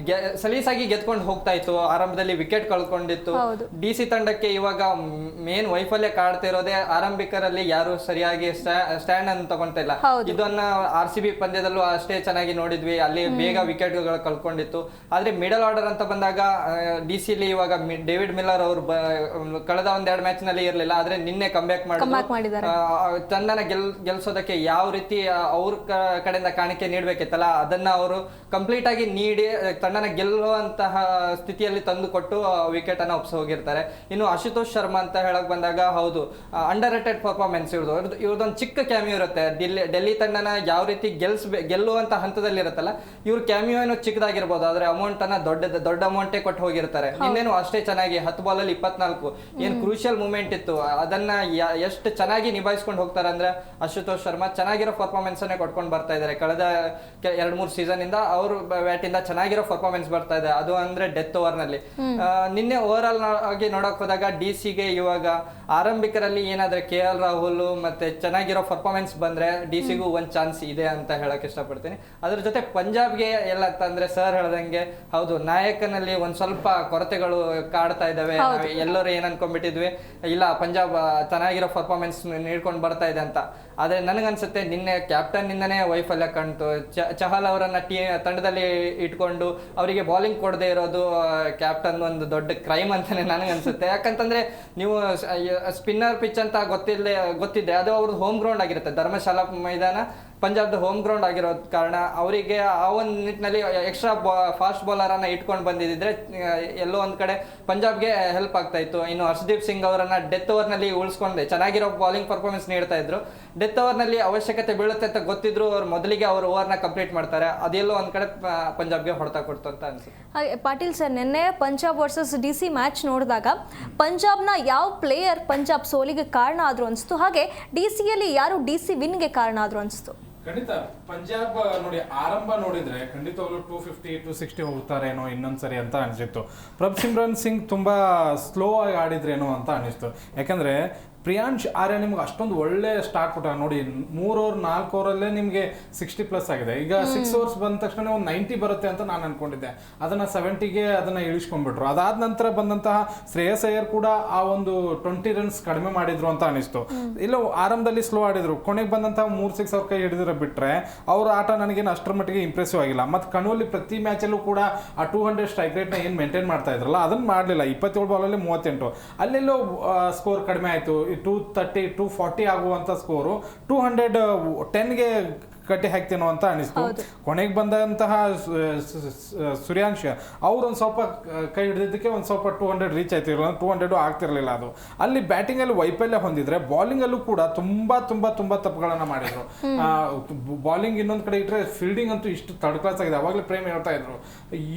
ಸಲೀಸಾಗಿ ಗೆದ್ಕೊಂಡು ಹೋಗ್ತಾ ಇತ್ತು. ಆರಂಭದಲ್ಲಿ ವಿಕೆಟ್ ಕಳ್ಕೊಂಡಿತ್ತು. DC ತಂಡಕ್ಕೆ ಇವಾಗ ವೈಫಲ್ಯ ಕಾಡ್ತಾ ಇರೋದೇ ಆರಂಭಿಕರಲ್ಲಿ ಯಾರು ಸರಿಯಾಗಿ ಸ್ಟ್ಯಾಂಡ್ ಅನ್ನು ತಗೊಂತಾ ಇಲ್ಲ. ಇದನ್ನ RCB ಪಂದ್ಯದಲ್ಲೂ ಅಷ್ಟೇ ಚೆನ್ನಾಗಿ ನೋಡಿದ್ವಿ. ಅಲ್ಲಿ ಬೇಗ ವಿಕೆಟ್ ಗಳು ಕಳ್ಕೊಂಡಿತ್ತು. ಆದ್ರೆ ಮಿಡಲ್ ಆರ್ಡರ್ ಅಂತ ಬಂದಾಗ DC ಇವಾಗ ಡೇವಿಡ್ ಮಿಲ್ಲರ್ ಅವರು ಕಳೆದ 1-2 ಮ್ಯಾಚ್ ನಲ್ಲಿ ಇರ್ಲಿಲ್ಲ. ಆದ್ರೆ ನಿನ್ನೆ ಕಮ್ಬ್ಯಾಕ್ ಮಾಡಿದ್ದಾರೆ. ತಂಡನ ಗೆಲ್ಸೋದಕ್ಕೆ ಯಾವ ರೀತಿ ಅವ್ರ ಕಡೆಯಿಂದ ಕಾಣಿಕೆ ನೀಡ್ಬೇಕಿತ್ತಲ್ಲ ಅದನ್ನ ಅವರು ಕಂಪ್ಲೀಟ್ ಆಗಿ ನೀಡಿ ತಂಡನ ಗೆಲ್ಲುವಂತಹ ಸ್ಥಿತಿಯಲ್ಲಿ ತಂದು ಕೊಟ್ಟು ವಿಕೆಟ್ ಅನ್ನ ಒಪ್ಸಿ ಹೋಗಿರ್ತಾರೆ. ಇನ್ನು ಆಶುತೋಷ್ ಶರ್ಮಾ ಅಂತ ಹೇಳಕ್ ಬಂದಾಗ ಹೌದು, ಅಂಡರ್ ರೇಟೆಡ್ ಪರ್ಫಾರ್ಮೆನ್ಸ್ ಇವ್ರದೊಂದು ಚಿಕ್ಕ ಕ್ಯಾಮಿಯೋ ಇರುತ್ತೆ. ಡೆಲ್ಲಿ ತಂಡನ ಯಾವ ರೀತಿ ಗೆಲ್ಲುವಂತ ಹಂತದಲ್ಲಿ ಇರುತ್ತಲ್ಲ, ಇವ್ರ ಕ್ಯಾಮಿಯೋ ಏನೋ ಚಿಕ್ಕದಾಗಿರ್ಬೋದು, ಆದ್ರೆ ಅಮೌಂಟ್ ಅನ್ನ ದೊಡ್ಡ ಅಮೌಂಟೇ ಕೊಟ್ಟು ಹೋಗಿರ್ತಾರೆ. ನಿನ್ನೇನು ಅಷ್ಟೇ ಚೆನ್ನಾಗಿ 10 ಬಾಲಲ್ಲಿ 24 ಏನ್ ಕ್ರೂಷಿಯಲ್ ಮೂಮೆಂಟ್ ಇತ್ತು ಅದನ್ನ ಎಷ್ಟು ಚೆನ್ನಾಗಿ ನಿಭಾಯಿಸ್ಕೊಂಡು ಹೋಗ್ತಾರೆ ಅಂದ್ರೆ ಅಶುತೋಷ್ ಶರ್ಮಾ ಚೆನ್ನಾಗಿರೋ ಪರ್ಫಾರ್ಮೆನ್ಸ್ ಅನ್ನೇ ಕೊಟ್ಕೊಂಡು ಬರ್ತಾ ಇದ್ದಾರೆ. ಕಳೆದ 2-3 ಸೀಸನ್ ಇಂದ ಅವ್ರ ಬ್ಯಾಟ್ ಇಂದ ಚೆನ್ನಾಗಿರೋ ಪರ್ಫಾರ್ಮೆನ್ಸ್ ಬರ್ತಾ ಇದೆ. ಅದು ಅಂದ್ರೆ ಡೆತ್ ಓವರ್ ನಲ್ಲಿ. ನಿನ್ನೆ ಓವರ್ ಆಲ್ ಆಗಿ ನೋಡಕ್ ಹೋದಾಗ DC ಗೆ ಇವಾಗ ಆರಂಭಿಕರಲ್ಲಿ ಏನಾದ್ರೆ KL ರಾಹುಲ್ ಮತ್ತೆ ಚೆನ್ನಾಗಿರೋ ಪರ್ಫಾರ್ಮೆನ್ಸ್ ಬಂದ್ರೆ DC ಗೂ ಒಂದ್ ಚಾನ್ಸ್ ಇದೆ ಅಂತ ಹೇಳಕ್ ಇಷ್ಟಪಡ್ತೀನಿ. ಅದ್ರ ಜೊತೆ ಪಂಜಾಬ್ಗೆ ಎಲ್ಲ ಅಂತಂದ್ರೆ ಸರ್ ಹೇಳ್ದಂಗೆ ಹೌದು, ನಾಯಕನಲ್ಲಿ ಒಂದ್ ಸ್ವಲ್ಪ ಕೊರತೆಗಳು ಕಾಡ್ತಾ ಇದಾವೆ. ಎಲ್ಲರೂ ಏನ್ ಅನ್ಕೊಂಡ್ಬಿಟ್ಟಿದ್ವಿ, ಇಲ್ಲ ಪಂಜಾಬ್ ಚೆನ್ನಾಗಿರೋ ಪರ್ಫಾರ್ಮೆನ್ಸ್ ನೀಡ್ಕೊಂಡು ಬರ್ತಾ ಇದೆ ಅಂತ. ಆದ್ರೆ ನನಗನ್ಸುತ್ತೆ ನಿನ್ನೆ ಕ್ಯಾಪ್ಟನ್ ನಿಂದನೇ ವೈಫಲ್ಯ ಕಾಣ್ತು. ಚಹಲ್ ಅವರನ್ನ ತಂಡದಲ್ಲಿ ಇಟ್ಕೊಂಡು ಅವರಿಗೆ ಬೌಲಿಂಗ್ ಕೊಡದೆ ಇರೋದು ಕ್ಯಾಪ್ಟನ್ ಒಂದು ದೊಡ್ಡ ಕ್ರೈಮ್ ಅಂತಾನೆ ನನಗನ್ಸುತ್ತೆ. ಯಾಕಂತಂದ್ರೆ ನೀವು ಸ್ಪಿನ್ನರ್ ಪಿಚ್ ಅಂತ ಗೊತ್ತಿದೆ, ಅದು ಅವ್ರದ್ದು ಹೋಮ್ ಗ್ರೌಂಡ್ ಆಗಿರುತ್ತೆ. ಧರ್ಮಶಾಲಾ ಮೈದಾನ ಪಂಜಾಬ್ದ ಹೋಮ್ ಗ್ರೌಂಡ್ ಆಗಿರೋ ಕಾರಣ ಅವರಿಗೆ ಆ ಒಂದು ನಿಟ್ಟಿನಲ್ಲಿ ಎಕ್ಸ್ಟ್ರಾ ಫಾಸ್ಟ್ ಬೌಲರ್ ಅನ್ನ ಇಟ್ಕೊಂಡು ಬಂದಿದ್ರೆ ಎಲ್ಲೋ ಒಂದ್ ಕಡೆ ಪಂಜಾಬ್ಗೆ ಹೆಲ್ಪ್ ಆಗ್ತಾ ಇತ್ತು. ಇನ್ನು ಹರ್ಷದೀಪ್ ಸಿಂಗ್ ಅವರನ್ನ ಡೆತ್ ಓವರ್ ನಲ್ಲಿ ಉಳಿಸ್ಕೊಂಡೆ ಚೆನ್ನಾಗಿರೋ ಬೌಲಿಂಗ್ ಪರ್ಫಾರ್ಮೆನ್ಸ್ ನೀಡ್ತಾ ಇದ್ರು. ಡೆತ್ ಓವರ್ ನಲ್ಲಿ ಅವಶ್ಯಕತೆ ಬೀಳುತ್ತೆ ಅಂತ ಗೊತ್ತಿದ್ರು ಅವ್ರು ಮೊದಲಿಗೆ ಅವ್ರ ಓವರ್ ನ ಕಂಪ್ಲೀಟ್ ಮಾಡ್ತಾರೆ. ಅದೆಲ್ಲೋ ಒಂದ್ ಕಡೆ ಪಂಜಾಬ್ಗೆ ಹೊಡೆತ ಕೊಡ್ತು ಅಂತ ಅನ್ಸುತ್ತೆ. ಹಾಗೆ ಪಾಟೀಲ್ ಸರ್, ನಿನ್ನೆ ಪಂಜಾಬ್ ವರ್ಸಸ್ DC ಮ್ಯಾಚ್ ನೋಡಿದಾಗ ಪಂಜಾಬ್ನ ಯಾವ ಪ್ಲೇಯರ್ ಪಂಜಾಬ್ ಸೋಲಿಗೆ ಕಾರಣ ಆದ್ರು ಅನಿಸ್ತು, ಹಾಗೆ DCಯಲ್ಲಿ ಯಾರು DC ವಿನ್ಗೆ ಕಾರಣ ಆದ್ರು ಅನಿಸ್ತು? ಖಂಡಿತ ಪಂಜಾಬ್ ನೋಡಿ, ಆರಂಭ ನೋಡಿದ್ರೆ ಖಂಡಿತವಾಗ್ಲೂ 250-260 ಹೋಗ್ತಾರೇನೋ ಇನ್ನೊಂದ್ಸರಿ ಅಂತ ಅನಿಸಿತ್ತು. ಪ್ರಭ್ಸಿಮ್ರನ್ ಸಿಂಗ್ ತುಂಬಾ ಸ್ಲೋ ಆಗಿ ಆಡಿದ್ರೇನೋ ಅಂತ ಅನಿಸ್ತು. ಯಾಕಂದ್ರೆ ಪ್ರಿಯಾಂಶ್ ಆರ್ಯ ನಿಮ್ಗೆ ಅಷ್ಟೊಂದು ಒಳ್ಳೆ ಸ್ಟಾರ್ಟ್ ಕೊಟ್ಟ ನೋಡಿ. 3 ಓವರ್ 4 ಓವರಲ್ಲೇ ನಿಮಗೆ 60+ ಆಗಿದೆ. ಈಗ 6 ಓವರ್ಸ್ ಬಂದ ತಕ್ಷಣ ಒಂದು 90 ಬರುತ್ತೆ ಅಂತ ನಾನು ಅನ್ಕೊಂಡಿದ್ದೆ. ಅದನ್ನ 70ಗೆ ಅದನ್ನ ಇಳಿಸ್ಕೊಂಡ್ಬಿಟ್ರು. ಅದಾದ ನಂತರ ಬಂದಂತಹ ಶ್ರೇಯಸ್ ಅಯ್ಯರ್ ಕೂಡ ಆ ಒಂದು 20 ರನ್ಸ್ ಕಡಿಮೆ ಮಾಡಿದ್ರು ಅಂತ ಅನಿಸ್ತು. ಇಲ್ಲ ಆರಂಭದಲ್ಲಿ ಸ್ಲೋ ಆಡಿದ್ರು, ಕೊನೆಗೆ ಬಂದಂತಹ 3 6 ಅವ್ರ ಕೈ ಹಿಡಿದ್ರೆ ಬಿಟ್ರೆ ಅವ್ರ ಆಟ ನನಗೇನು ಅಷ್ಟರ ಮಟ್ಟಿಗೆ ಇಂಪ್ರೆಸಿವ್ ಆಗಿಲ್ಲ. ಮತ್ತು ಕಣ್ಣಲ್ಲಿ ಪ್ರತಿ ಮ್ಯಾಚಲ್ಲೂ ಕೂಡ ಆ 200 ಸ್ಟ್ರೈಕ್ ರೇಟ್ನ ಏನು ಮೇಂಟೈನ್ ಮಾಡ್ತಾ ಇದ್ರಲ್ಲ ಅದನ್ನ ಮಾಡಲಿಲ್ಲ. 27 ಬಾಲಲ್ಲಿ 38, ಅಲ್ಲೆಲ್ಲೋ ಸ್ಕೋರ್ ಕಡಿಮೆ ಆಯಿತು. 230 240 ಆಗುವಂಥ ಸ್ಕೋರು 210ಗೆ ಕಟ್ಟಿ ಹಾಕ್ತೇನೋ ಅಂತ ಅನಿಸ್ತು. ಕೊನೆಗೆ ಬಂದಂತಹ ಸೂರ್ಯಾಂಶ್ ಅವ್ರೊಂದು ಸ್ವಲ್ಪ ಕೈ ಹಿಡಿದಿದ್ದಕ್ಕೆ ಒಂದು ಸ್ವಲ್ಪ 200 ರೀಚ್ ಆಯ್ತಿರಲಿಲ್ಲ, 200 ಆಗ್ತಿರ್ಲಿಲ್ಲ. ಅದು ಅಲ್ಲಿ ಬ್ಯಾಟಿಂಗಲ್ಲಿ ವೈಫಲ್ಯ ಹೊಂದಿದ್ರೆ ಬಾಲಿಂಗಲ್ಲೂ ಕೂಡ ತುಂಬಾ ತಪ್ಪುಗಳನ್ನು ಮಾಡಿದ್ರು. ಬಾಲಿಂಗ್ ಇನ್ನೊಂದು ಕಡೆ ಇಟ್ಟರೆ ಫೀಲ್ಡಿಂಗ್ ಅಂತೂ ಇಷ್ಟು ಥರ್ಡ್ ಕ್ಲಾಸ್ ಆಗಿದೆ. ಅವಾಗಲೇ ಪ್ರೇಮ್ ಹೇಳ್ತಾ ಇದ್ರು,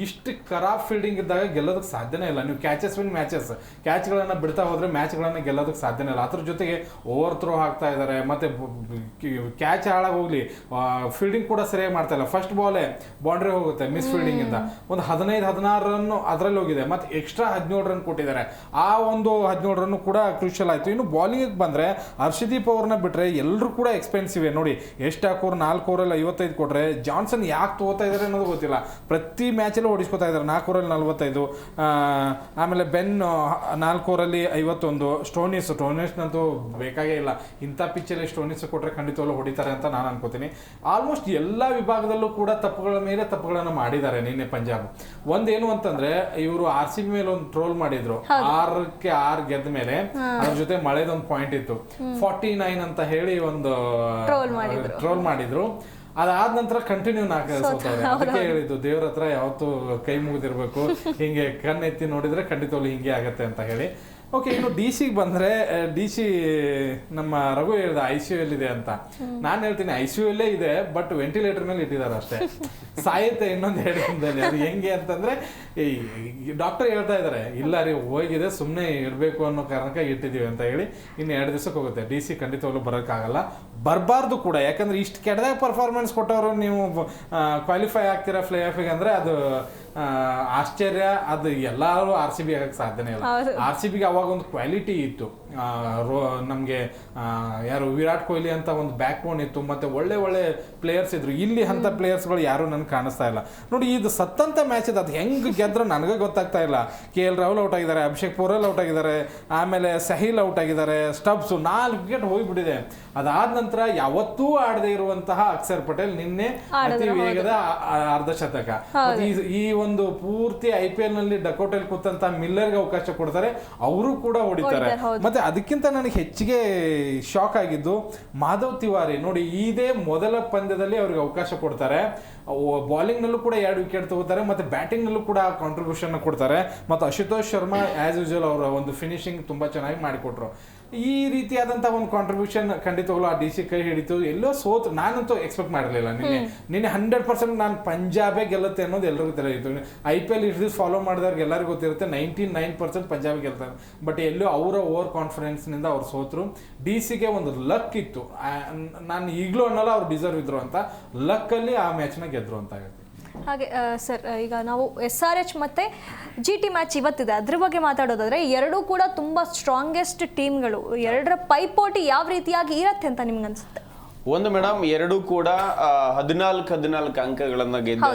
ಇಷ್ಟು ಖರಾಬ್ ಫೀಲ್ಡಿಂಗ್ ಇದ್ದಾಗ ಗೆಲ್ಲೋದಕ್ಕೆ ಸಾಧ್ಯನೇ ಇಲ್ಲ. ನೀವು ಕ್ಯಾಚಸ್ ವಿನ್ ಮ್ಯಾಚಸ್, ಕ್ಯಾಚ್ಗಳನ್ನು ಬಿಡ್ತಾ ಹೋದ್ರೆ ಮ್ಯಾಚ್ಗಳನ್ನು ಗೆಲ್ಲೋದಕ್ಕೆ ಸಾಧ್ಯನೇ ಇಲ್ಲ. ಅದ್ರ ಜೊತೆಗೆ ಓವರ್ ಥ್ರೋ ಹಾಕ್ತಾ ಇದ್ದಾರೆ, ಮತ್ತೆ ಕ್ಯಾಚ್ ಹಾಳಾಗಿ ಹೋಗ್ಲಿ ಫೀಲ್ಡಿಂಗ್ ಕೂಡ ಸರಿಯಾಗಿ ಮಾಡ್ತಾ ಇಲ್ಲ. ಫಸ್ಟ್ ಬಾಲೇ ಬೌಂಡ್ರಿ ಹೋಗುತ್ತೆ ಮಿಸ್ ಫೀಲ್ಡಿಂಗ್ ಇಂದ. ಒಂದು 15-16 ರನ್ ಅದರಲ್ಲಿ ಹೋಗಿದೆ, ಮತ್ತೆ ಎಕ್ಸ್ಟ್ರಾ 17 ರನ್ ಕೊಟ್ಟಿದ್ದಾರೆ. ಆ ಒಂದು 17 ರನ್ ಕೂಡ ಕ್ರೂಷಿಯಲ್ ಆಯ್ತು. ಇನ್ನು ಬಾಲಿಂಗ್ ಬಂದ್ರೆ ಹರ್ಷದೀಪ್ ಅವ್ರನ್ನ ಬಿಟ್ರೆ ಎಲ್ಲರೂ ಕೂಡ ಎಕ್ಸ್ಪೆನ್ಸಿವ್ ನೋಡಿ. ಎಷ್ಟು ಹಾಕೋರು 4 ಓವರಲ್ಲಿ 55 ಕೊಟ್ರೆ ಜಾನ್ಸನ್ ಯಾಕೆ ತಗೋತಾ ಇದಾರೆ ಅನ್ನೋದು ಗೊತ್ತಿಲ್ಲ. ಪ್ರತಿ ಮ್ಯಾಚಲ್ಲೂ ಓಡಿಸ್ಕೊತಾ ಇದ್ದಾರೆ. 4 ಓವರಲ್ಲಿ 45, ಆಮೇಲೆ ಬೆನ್ 4 ಓವರಲ್ಲಿ 51. ಸ್ಟೋನಿಸ್ನಂತೂ ಬೇಕಾಗೇ ಇಲ್ಲ. ಇಂಥ ಪಿಚ್ಚಲ್ಲಿ ಸ್ಟೋನಿಸ್ ಕೊಟ್ರೆ ಖಂಡಿತವಾಗ್ಲೂ ಹೊಡಿತಾರೆ ಅಂತ ನಾನು ಅನ್ಕೋತೀನಿ. ಆಲ್ಮೋಸ್ಟ್ ಎಲ್ಲ ವಿಭಾಗದಲ್ಲೂ ಕೂಡ ತಪ್ಪುಗಳ ಮೇಲೆ ತಪ್ಪುಗಳನ್ನು ಮಾಡಿದ್ದಾರೆ ನಿನ್ನೆ ಪಂಜಾಬ್. ಒಂದೇನು ಅಂತಂದ್ರೆ ಇವರು RCB ಮೇಲೆ ಒಂದು ಟ್ರೋಲ್ ಮಾಡಿದ್ರು, 6ಕ್ಕೆ 6 ಗೆದ್ದ ಮೇಲೆ ಅದ್ರ ಜೊತೆ ಮಳೆದೊಂದು ಪಾಯಿಂಟ್ ಇತ್ತು, 49 ಅಂತ ಹೇಳಿ ಒಂದು ಟ್ರೋಲ್ ಮಾಡಿದ್ರು. ಅದಾದ ನಂತರ ಕಂಟಿನ್ಯೂ ಸೋತವ್ರೆ. ಅದಕ್ಕೆ ಹೇಳಿದ್ದು ದೇವ್ರ ಹತ್ರ ಯಾವತ್ತು ಕೈ ಮುಗಿದಿರ್ಬೇಕು, ಹಿಂಗೆ ಕಣ್ಣೆತ್ತಿ ನೋಡಿದ್ರೆ ಖಂಡಿತವಾಗ್ಲೂ ಹಿಂಗೆ ಆಗತ್ತೆ ಅಂತ ಹೇಳಿ. ಓಕೆ, ಇನ್ನು DC ಬಂದ್ರೆ DC ನಮ್ಮ ರಘು ಹೇಳಿದ ICU ಇದೆ ಅಂತ. ನಾನು ಹೇಳ್ತೀನಿ ICU ಇದೆ, ಬಟ್ ವೆಂಟಿಲೇಟರ್ ಮೇಲೆ ಇಟ್ಟಿದ್ದಾರೆ ಅಷ್ಟೇ. ಸಾಯುತ್ತೆ ಇನ್ನೊಂದು 2 ದಿನದಲ್ಲಿ. ಅದು ಹೆಂಗೆ ಅಂತಂದ್ರೆ ಡಾಕ್ಟರ್ ಹೇಳ್ತಾ ಇದಾರೆ, ಇಲ್ಲ ರೀ ಹೋಗಿದೆ, ಸುಮ್ಮನೆ ಇರಬೇಕು ಅನ್ನೋ ಕಾರಣಕ್ಕೆ ಇಟ್ಟಿದೀವಿ ಅಂತ ಹೇಳಿ. ಇನ್ನು 2 ದಿವಸಕ್ಕೆ ಹೋಗುತ್ತೆ. DC ಖಂಡಿತವಾಗ್ಲೂ ಬರೋಕ್ಕಾಗಲ್ಲ, ಬರಬಾರ್ದು ಕೂಡ. ಯಾಕಂದ್ರೆ ಇಷ್ಟು ಕೆಟ್ಟದಾಗ ಪರ್ಫಾರ್ಮೆನ್ಸ್ ಕೊಟ್ಟವರು ನೀವು ಕ್ವಾಲಿಫೈ ಆಗ್ತೀರಾ ಪ್ಲೇ ಆಫಿಗೆ ಅಂದ್ರೆ ಅದು ಆಶ್ಚರ್ಯ. ಅದು ಎಲ್ಲರೂ RCB ಆಗಕ್ಕೆ ಸಾಧ್ಯನೇ ಇಲ್ಲ. RCBಗೆ ಅವಾಗ ಒಂದು ಕ್ವಾಲಿಟಿ ಇತ್ತು, ನಮಗೆ ಯಾರು ವಿರಾಟ್ ಕೊಹ್ಲಿ ಅಂತ ಒಂದು ಬ್ಯಾಕ್ ಬೋನ್ ಇತ್ತು, ಮತ್ತೆ ಒಳ್ಳೆ ಒಳ್ಳೆ ಪ್ಲೇಯರ್ಸ್ ಇದ್ರು. ಇಲ್ಲಿ ಅಂತ ಪ್ಲೇಯರ್ಸ್ಗಳು ಯಾರು ನನಗೆ ಕಾಣಿಸ್ತಾ ಇಲ್ಲ ನೋಡಿ. ಇದು ಸತ್ತಂತ ಮ್ಯಾಚ್ ಇದೆ, ಅದು ಹೆಂಗೆ ಗೆದ್ರು ನನಗೆ ಗೊತ್ತಾಗ್ತಾ ಇಲ್ಲ. KL ರಾಹುಲ್ ಔಟ್ ಆಗಿದ್ದಾರೆ, ಅಭಿಷೇಕ್ ಪೋರೆಲ್ ಔಟ್ ಆಗಿದ್ದಾರೆ, ಆಮೇಲೆ ಸಹಿಲ್ ಔಟ್ ಆಗಿದ್ದಾರೆ, ಸ್ಟಬ್ಸ್ 4 ವಿಕೆಟ್ ಹೋಗ್ಬಿಟ್ಟಿದೆ. ಅದಾದ ನಂತರ ಯಾವತ್ತೂ ಆಡದೆ ಇರುವಂತಹ ಅಕ್ಷರ್ ಪಟೇಲ್ ನಿನ್ನೆ ಅತಿ ವೇಗದ ಅರ್ಧ ಶತಕ. ಈ ಒಂದು ಪೂರ್ತಿ IPL ನಲ್ಲಿ ಡಕೋಟೆಲ್ ಕೂತಂತ ಮಿಲ್ಲರ್ಗೆ ಅವಕಾಶ ಕೊಡ್ತಾರೆ, ಅವರು ಕೂಡ ಹೊಡಿತಾರೆ. ಮತ್ತೆ ಅದಕ್ಕಿಂತ ನನಗೆ ಹೆಚ್ಚಿಗೆ ಶಾಕ್ ಆಗಿದ್ದು ಮಾಧವ್ ತಿವಾರಿ ನೋಡಿ. ಇದೇ ಮೊದಲ ಪಂದ್ಯದಲ್ಲಿ ಅವ್ರಿಗೆ ಅವಕಾಶ ಕೊಡ್ತಾರೆ. ಬಾಲಿಂಗ್ ನಲ್ಲೂ ಕೂಡ 2 ವಿಕೆಟ್ ತಗೋತಾರೆ, ಮತ್ತೆ ಬ್ಯಾಟಿಂಗ್ ನಲ್ಲೂ ಕೂಡ ಕಾಂಟ್ರಿಬ್ಯೂಷನ್ ಕೊಡ್ತಾರೆ. ಮತ್ತು ಅಶುತೋಷ್ ಶರ್ಮಾ ಆಸ್ ಯೂಶುವಲ್ ಅವರ ಒಂದು ಫಿನಿಶಿಂಗ್ ತುಂಬಾ ಚೆನ್ನಾಗಿ ಮಾಡಿಕೊಟ್ರು. ಈ ರೀತಿಯಾದಂತಹ ಒಂದು ಕಾಂಟ್ರಿಬ್ಯೂಷನ್ ಖಂಡಿತವಾಗ್ಲೂ ಆ DC ಕೈ ಹಿಡಿತು. ಎಲ್ಲೋ ಸೋತು ನಾನಂತೂ ಎಕ್ಸ್ಪೆಕ್ಟ್ ಮಾಡಿರಲಿಲ್ಲ. ನಿನ್ನೆ 100% ನಾನು ಪಂಜಾಬೇ ಗೆಲ್ಲುತ್ತೆ ಅನ್ನೋದು ಎಲ್ಲರಿಗೂ ತಿಳಿಯಿತು. IPL ಇಷ್ಟು ಫಾಲೋ ಮಾಡಿದವ್ರಿಗೆ ಎಲ್ಲರಿಗೂ ಗೊತ್ತಿರುತ್ತೆ 99% ಪಂಜಾಬ್ ಗೆಲ್ತಾರೆ. ಬಟ್ ಎಲ್ಲೋ ಅವರ ಓವರ್ ಕಾನ್ಫಿಡೆನ್ಸ್ನಿಂದ ಅವ್ರು ಸೋತರು. DCಗೆ ಒಂದು ಲಕ್ ಇತ್ತು, ನಾನು ಈಗಲೂ ಅನ್ನೋಲ್ಲ ಅವ್ರು ಡಿಸರ್ವ್ ಇದ್ರು ಅಂತ. ಲಕ್ಕಲ್ಲಿ ಆ ಮ್ಯಾಚ್ನ ಗೆದ್ರು ಅಂತ ಆಗುತ್ತೆ. ಹಾಗೆ ಸರ್, ಈಗ ನಾವು SRH ಮತ್ತು GT ಮ್ಯಾಚ್ ಇವತ್ತಿದೆ, ಅದ್ರ ಬಗ್ಗೆ ಮಾತಾಡೋದಾದ್ರೆ ಎರಡೂ ಕೂಡ ತುಂಬ ಸ್ಟ್ರಾಂಗೆಸ್ಟ್ ಟೀಮ್ಗಳು. ಎರಡರ ಪೈಪೋಟಿ ಯಾವ ರೀತಿಯಾಗಿ ಇರತ್ತೆ ಅಂತ ನಿಮ್ಗೆ ಅನ್ಸುತ್ತೆ? ಒಂದು ಮೇಡಮ್, ಎರಡೂ ಕೂಡ 14 ಅಂಕಗಳನ್ನ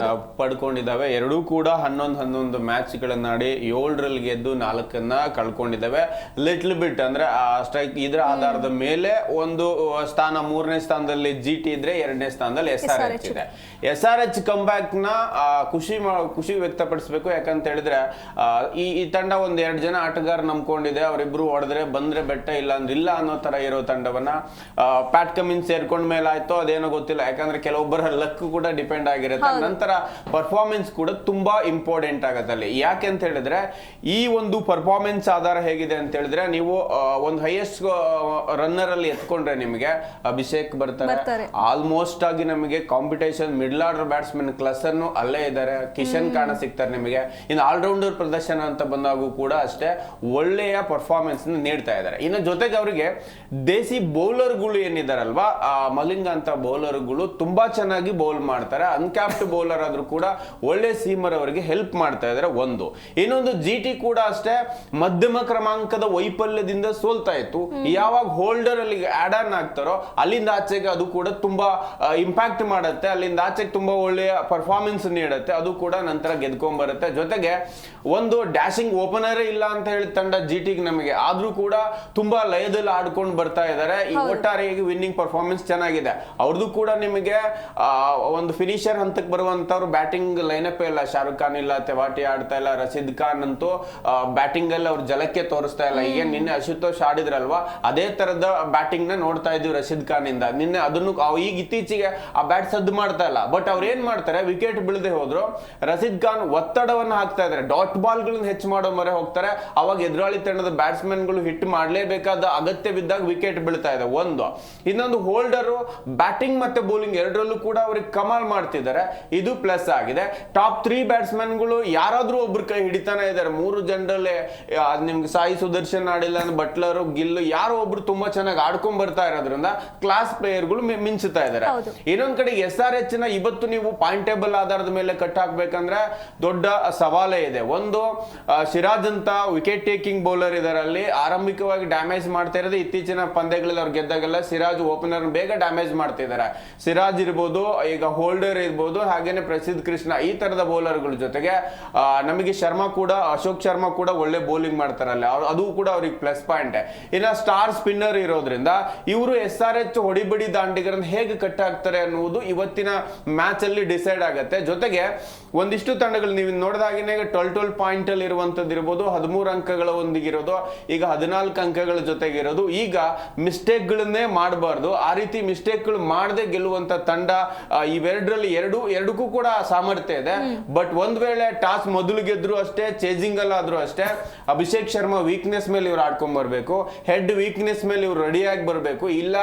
ಪಡ್ಕೊಂಡಿದ್ದಾವೆ. ಎರಡೂ ಕೂಡ 11 ಮ್ಯಾಚ್ಗಳನ್ನ ಆಡಿ 7ರಲ್ಲಿ ಗೆದ್ದು 4 ಕಳ್ಕೊಂಡಿದ್ದಾವೆ. ಲಿಟ್ಲ್ ಬಿಟ್ ಅಂದ್ರೆ ಸ್ಟ್ರೈಕ್ ಇದರ ಆಧಾರದ ಮೇಲೆ ಒಂದು ಸ್ಥಾನ, 3ನೇ ಸ್ಥಾನದಲ್ಲಿ GT ಇದ್ರೆ 2ನೇ ಸ್ಥಾನದಲ್ಲಿ SRH ಇದೆ. SRH ಕಂಬ್ಯಾಕ್ ನ ಖುಷಿ ವ್ಯಕ್ತಪಡಿಸಬೇಕು. ಯಾಕಂತ ಹೇಳಿದ್ರೆ ಈ ತಂಡ ಒಂದ್ 2 ಜನ ಆಟಗಾರ ನಂಬ್ಕೊಂಡಿದೆ. ಅವರಿಬ್ರು ಹೊಡೆದ್ರೆ ಬಂದ್ರೆ ಬೆಟ್ಟ, ಇಲ್ಲ ಅಂದ್ರೆ ಇಲ್ಲ ಅನ್ನೋ ತರ ಇರೋ ತಂಡವನ್ನ ಪ್ಯಾಟ್ ಕಮಿನ್ಸ್ ಸೇರ್ಕೊಂಡು ಮೇಲೆ ಆಯ್ತು ಅದೇನೋ ಗೊತ್ತಿಲ್ಲ. ಯಾಕಂದ್ರೆ ಕೆಲವೊಬ್ಬರ ಲಕ್ ಕೂಡ ಡಿಪೆಂಡ್ ಆಗಿರುತ್ತೆ. ನಂತರ ಪರ್ಫಾರ್ಮೆನ್ಸ್ ಕೂಡ ತುಂಬಾ ಇಂಪಾರ್ಟೆಂಟ್ ಆಗುತ್ತೆ ಅಲ್ಲಿ. ಯಾಕೆ ಅಂತ ಹೇಳಿದ್ರೆ ಈ ಒಂದು ಪರ್ಫಾರ್ಮೆನ್ಸ್ ಆಧಾರ ಹೇಗಿದೆ ಅಂತ ಹೇಳಿದ್ರೆ, ನೀವು ಒಂದು ಹೈಯೆಸ್ಟ್ ರನ್ನರ್ ಅಲ್ಲಿ ಎತ್ಕೊಂಡ್ರೆ ನಿಮಗೆ ಅಭಿಷೇಕ್ ಬರ್ತಾರೆ. ಆಲ್ಮೋಸ್ಟ್ ಆಗಿ ನಮಗೆ ಕಾಂಪಿಟೇಷನ್ ಮಿಡ್ಲ್ ಆರ್ಡರ್ ಬ್ಯಾಟ್ಸ್ಮನ್ ಕ್ಲಸರ್ನು ಅಲ್ಲೇ ಇದ್ದಾರೆ, ಕಿಶನ್ ಕಾಣ ಸಿಗ್ತಾರೆ ನಿಮಗೆ. ಇನ್ನು ಆಲ್ರೌಂಡರ್ ಪ್ರದರ್ಶನ ಅಂತ ಬಂದಾಗೂ ಕೂಡ ಅಷ್ಟೇ ಒಳ್ಳೆಯ ಪರ್ಫಾರ್ಮೆನ್ಸ್ ನೀಡ್ತಾ ಇದ್ದಾರೆ. ಇನ್ನು ಜೊತೆಗೆ ಅವರಿಗೆ ದೇಸಿ ಬೌಲರ್ಗಳು ಏನಿದಾರಲ್ವಾ, ಮಲಿಂಗ ಅಂತ ಬೌಲರ್ಗಳು ತುಂಬಾ ಚೆನ್ನಾಗಿ ಬೌಲ್ ಮಾಡ್ತಾರೆ. ಅನ್ಕ್ಯಾಪ್ಟ್ ಬೌಲರ್ ಆದ್ರೂ ಕೂಡ ಒಳ್ಳೆ ಸೀಮರ್ ಅವರಿಗೆ ಹೆಲ್ಪ್ ಮಾಡ್ತಾ ಇದ್ದಾರೆ. ಇನ್ನೊಂದು GT ಕೂಡ ಅಷ್ಟೇ ಮಧ್ಯಮ ಕ್ರಮಾಂಕದ ವೈಫಲ್ಯದಿಂದ ಸೋಲ್ತಾ ಇತ್ತು. ಯಾವಾಗ ಹೋಲ್ಡರ್ ಅಲ್ಲಿ ಆಡ್ ಆನ್ ಆಗ್ತಾರೋ ಅಲ್ಲಿಂದ ಆಚೆಗೆ ಅದು ಕೂಡ ತುಂಬಾ ಇಂಪ್ಯಾಕ್ಟ್ ಮಾಡುತ್ತೆ. ಅಲ್ಲಿಂದ ಆಚೆಗೆ ತುಂಬಾ ಒಳ್ಳೆಯ ಪರ್ಫಾರ್ಮೆನ್ಸ್ ನೀಡುತ್ತೆ. ಅದು ಕೂಡ ನಂತರ ಗೆದ್ಕೊಂಡ್ ಬರುತ್ತೆ. ಜೊತೆಗೆ ಒಂದು ಡ್ಯಾಶಿಂಗ್ ಓಪನರೇ ಇಲ್ಲ ಅಂತ ಹೇಳಿ ತಂಡ GTಗೆ ನಮಗೆ, ಆದ್ರೂ ಕೂಡ ತುಂಬಾ ಲಯದಲ್ಲಿ ಆಡ್ಕೊಂಡು ಬರ್ತಾ ಇದ್ದಾರೆ. ಈ ಒಟ್ಟಾರೆಯಾಗಿ ವಿನ್ನಿಂಗ್ ಪರ್ಫಾರ್ಮೆನ್ಸ್ ಚೆನ್ನಾಗಿದೆ ಅವ್ರದ್ದು ಕೂಡ. ನಿಮಗೆ ಒಂದು ಫಿನಿಶರ್ ಹಂತಕ್ಕೆ ಬರುವಂತವ್ರು ಬ್ಯಾಟಿಂಗ್ ಲೈನಪ್ ಇಲ್ಲ. ಶಾರುಖ್ ಖಾನ್ ಇಲ್ಲ, ತೆವಾಟಿ ಆಡ್ತಾ ಇಲ್ಲ. ರಶೀದ್ ಖಾನ್ ಅಂತೂ ಬ್ಯಾಟಿಂಗ್ ಅಲ್ಲಿ ಅವ್ರ ಜಲಕ್ಕೆ ತೋರಿಸ್ತಾ ಇಲ್ಲ. ಈಗ ನಿನ್ನೆ ಅಶುತೋಷ್ ಆಡಿದ್ರಲ್ವಾ, ಅದೇ ತರದ ಬ್ಯಾಟಿಂಗ್ ನ ನೋಡ್ತಾ ಇದ್ವಿ ರಶೀದ್ ಖಾನ್ ಇಂದ. ನಿನ್ನೆ ಅದನ್ನು ಈಗ ಇತ್ತೀಚೆಗೆ ಆ ಬ್ಯಾಟ್ ಸದ್ದು ಮಾಡ್ತಾ ಇಲ್ಲ. ಬಟ್ ಅವ್ರು ಏನ್ ಮಾಡ್ತಾರೆ, ವಿಕೆಟ್ ಬೀಳದೆ ಹೋದ್ರು ರಶೀದ್ ಖಾನ್ ಒತ್ತಡವನ್ನು ಹಾಕ್ತಾ ಇದ್ದಾರೆ. ಡಾಟ್ ಬಾಲ್ ಗಳನ್ನ ಹೆಚ್ಚು ಮಾಡೋ ಮೊರೆ ಹೋಗ್ತಾರೆ. ಅವಾಗ ಎದುರಾಳಿ ತಂಡದ ಬ್ಯಾಟ್ಸ್ಮನ್ ಗಳು ಹಿಟ್ ಮಾಡಲೇಬೇಕಾದ ಅಗತ್ಯ ಬಿದ್ದಾಗ ವಿಕೆಟ್ ಬೀಳ್ತಾ ಇದೆ. ಇನ್ನೊಂದು ಹೋಲ್ಡರ್ ಬಟ್ಲರ್ ಬ್ಯಾಟಿಂಗ್ ಮತ್ತೆ ಬೌಲಿಂಗ್ ಎರಡರಲ್ಲೂ ಕೂಡ ಅವ್ರಿಗೆ ಕಮಾಲ್ ಮಾಡ್ತಿದ್ದಾರೆ, ಇದು ಪ್ಲಸ್ ಆಗಿದೆ. ಟಾಪ್ 3 ಬ್ಯಾಟ್ಸ್ಮನ್ಗಳು ಯಾರಾದ್ರೂ ಒಬ್ರು ಕೈ ಹಿಡಿತಾನೆ ಇದ್ದಾರೆ. 3 ಜನರಲ್ಲೇ ನಿಮ್ಗೆ ಸಾಯಿ ಸುದರ್ಶನ್ ಆಡಿಲ್ಲ, ಬಟ್ಲರ್, ಗಿಲ್ ಯಾರೋ ಒಬ್ರು ತುಂಬಾ ಚೆನ್ನಾಗಿ ಆಡ್ಕೊಂಡ್ ಬರ್ತಾ ಇರೋದ್ರಿಂದ ಕ್ಲಾಸ್ ಪ್ಲೇಯರ್ಗಳು ಮಿಂಚುತ್ತಾ ಇದ್ದಾರೆ. ಇನ್ನೊಂದ್ ಕಡೆ SRH ನ ಇವತ್ತು ನೀವು ಪಾಯಿಂಟ್ ಟೇಬಲ್ ಆಧಾರದ ಮೇಲೆ ಕಟ್ ಹಾಕ್ಬೇಕಂದ್ರೆ ದೊಡ್ಡ ಸವಾಲೇ ಇದೆ. ಒಂದು ಸಿರಾಜ್ ಅಂತ ವಿಕೆಟ್ ಟೇಕಿಂಗ್ ಬೌಲರ್ ಇದರಲ್ಲಿ ಆರಂಭಿಕವಾಗಿ ಡ್ಯಾಮೇಜ್ ಮಾಡ್ತಾ ಇರೋದು. ಇತ್ತೀಚಿನ ಪಂದ್ಯಗಳಲ್ಲಿ ಅವ್ರು ಗೆದ್ದಾಗೆಲ್ಲ ಸಿರಾಜ್ ಓಪನರ್ ಬೇಗ ಡ್ಯಾಮೇಜ್ ಮಾಡ್ತಿದ್ದಾರೆ. ಸಿರಾಜ್ ಇರ್ಬೋದು, ಈಗ ಹೋಲ್ಡರ್ ಇರ್ಬೋದು, ಹಾಗೇನೆ ಪ್ರಸಿದ್ಧ ಕೃಷ್ಣ, ಈ ತರದ ಬೌಲರ್ಗಳ ಜೊತೆಗೆ ನಮಗೆ ಶರ್ಮಾ ಕೂಡ, ಅಶೋಕ್ ಶರ್ಮಾ ಕೂಡ ಒಳ್ಳೆ ಬೌಲಿಂಗ್ ಮಾಡ್ತಾರಲ್ಲ, ಅದು ಕೂಡ ಅವ್ರಿಗೆ ಪ್ಲಸ್ ಪಾಯಿಂಟ್. ಇನ್ನ ಸ್ಟಾರ್ ಸ್ಪಿನ್ನರ್ ಇರೋದ್ರಿಂದ ಇವರು SRH ಹೊಡಿಬಡಿ ದಾಂಡಿಗರನ್ನ ಹೇಗೆ ಕಟ್ ಹಾಕ್ತಾರೆ ಅನ್ನುವುದು ಇವತ್ತಿನ ಮ್ಯಾಚ್ ಅಲ್ಲಿ ಡಿಸೈಡ್ ಆಗುತ್ತೆ. ಜೊತೆಗೆ ಒಂದಿಷ್ಟು ತಂಡಗಳು ನೀವು ನೋಡಿದಾಗಿನೇ 12 ಪಾಯಿಂಟ್ ಅಲ್ಲಿ ಇರುವಂತದ್ದು ಇರ್ಬೋದು, 13 ಅಂಕಗಳ ಒಂದಿಗಿರೋದು, ಈಗ 14 ಅಂಕಗಳ ಜೊತೆಗಿರೋದು. ಈಗ ಮಿಸ್ಟೇಕ್ ಗಳನ್ನೇ ಮಾಡಬಾರ್ದು, ಆ ರೀತಿ ಮಿಸ್ಟೇಕ್ ಗಳು ಮಾಡದೆ ಗೆಲ್ಲುವಂತ ತಂಡ ಇವೆರಡರಲ್ಲಿ ಎರಡಕ್ಕೂ ಕೂಡ ಸಾಮರ್ಥ್ಯ ಇದೆ. ಬಟ್ ಒಂದ್ ವೇಳೆ ಟಾಸ್ ಮೊದಲು ಗೆದ್ರು ಅಷ್ಟೇ, ಚೇಜಿಂಗ್ ಅಲ್ಲಾದ್ರೂ ಅಷ್ಟೇ, ಅಭಿಷೇಕ್ ಶರ್ಮಾ ವೀಕ್ನೆಸ್ ಮೇಲೆ ಇವ್ರು ಆಡ್ಕೊಂಡ್ ಬರ್ಬೇಕು, ಹೆಡ್ ವೀಕ್ನೆಸ್ ಮೇಲೆ ಇವ್ರು ರೆಡಿಯಾಗಿ ಬರ್ಬೇಕು. ಇಲ್ಲ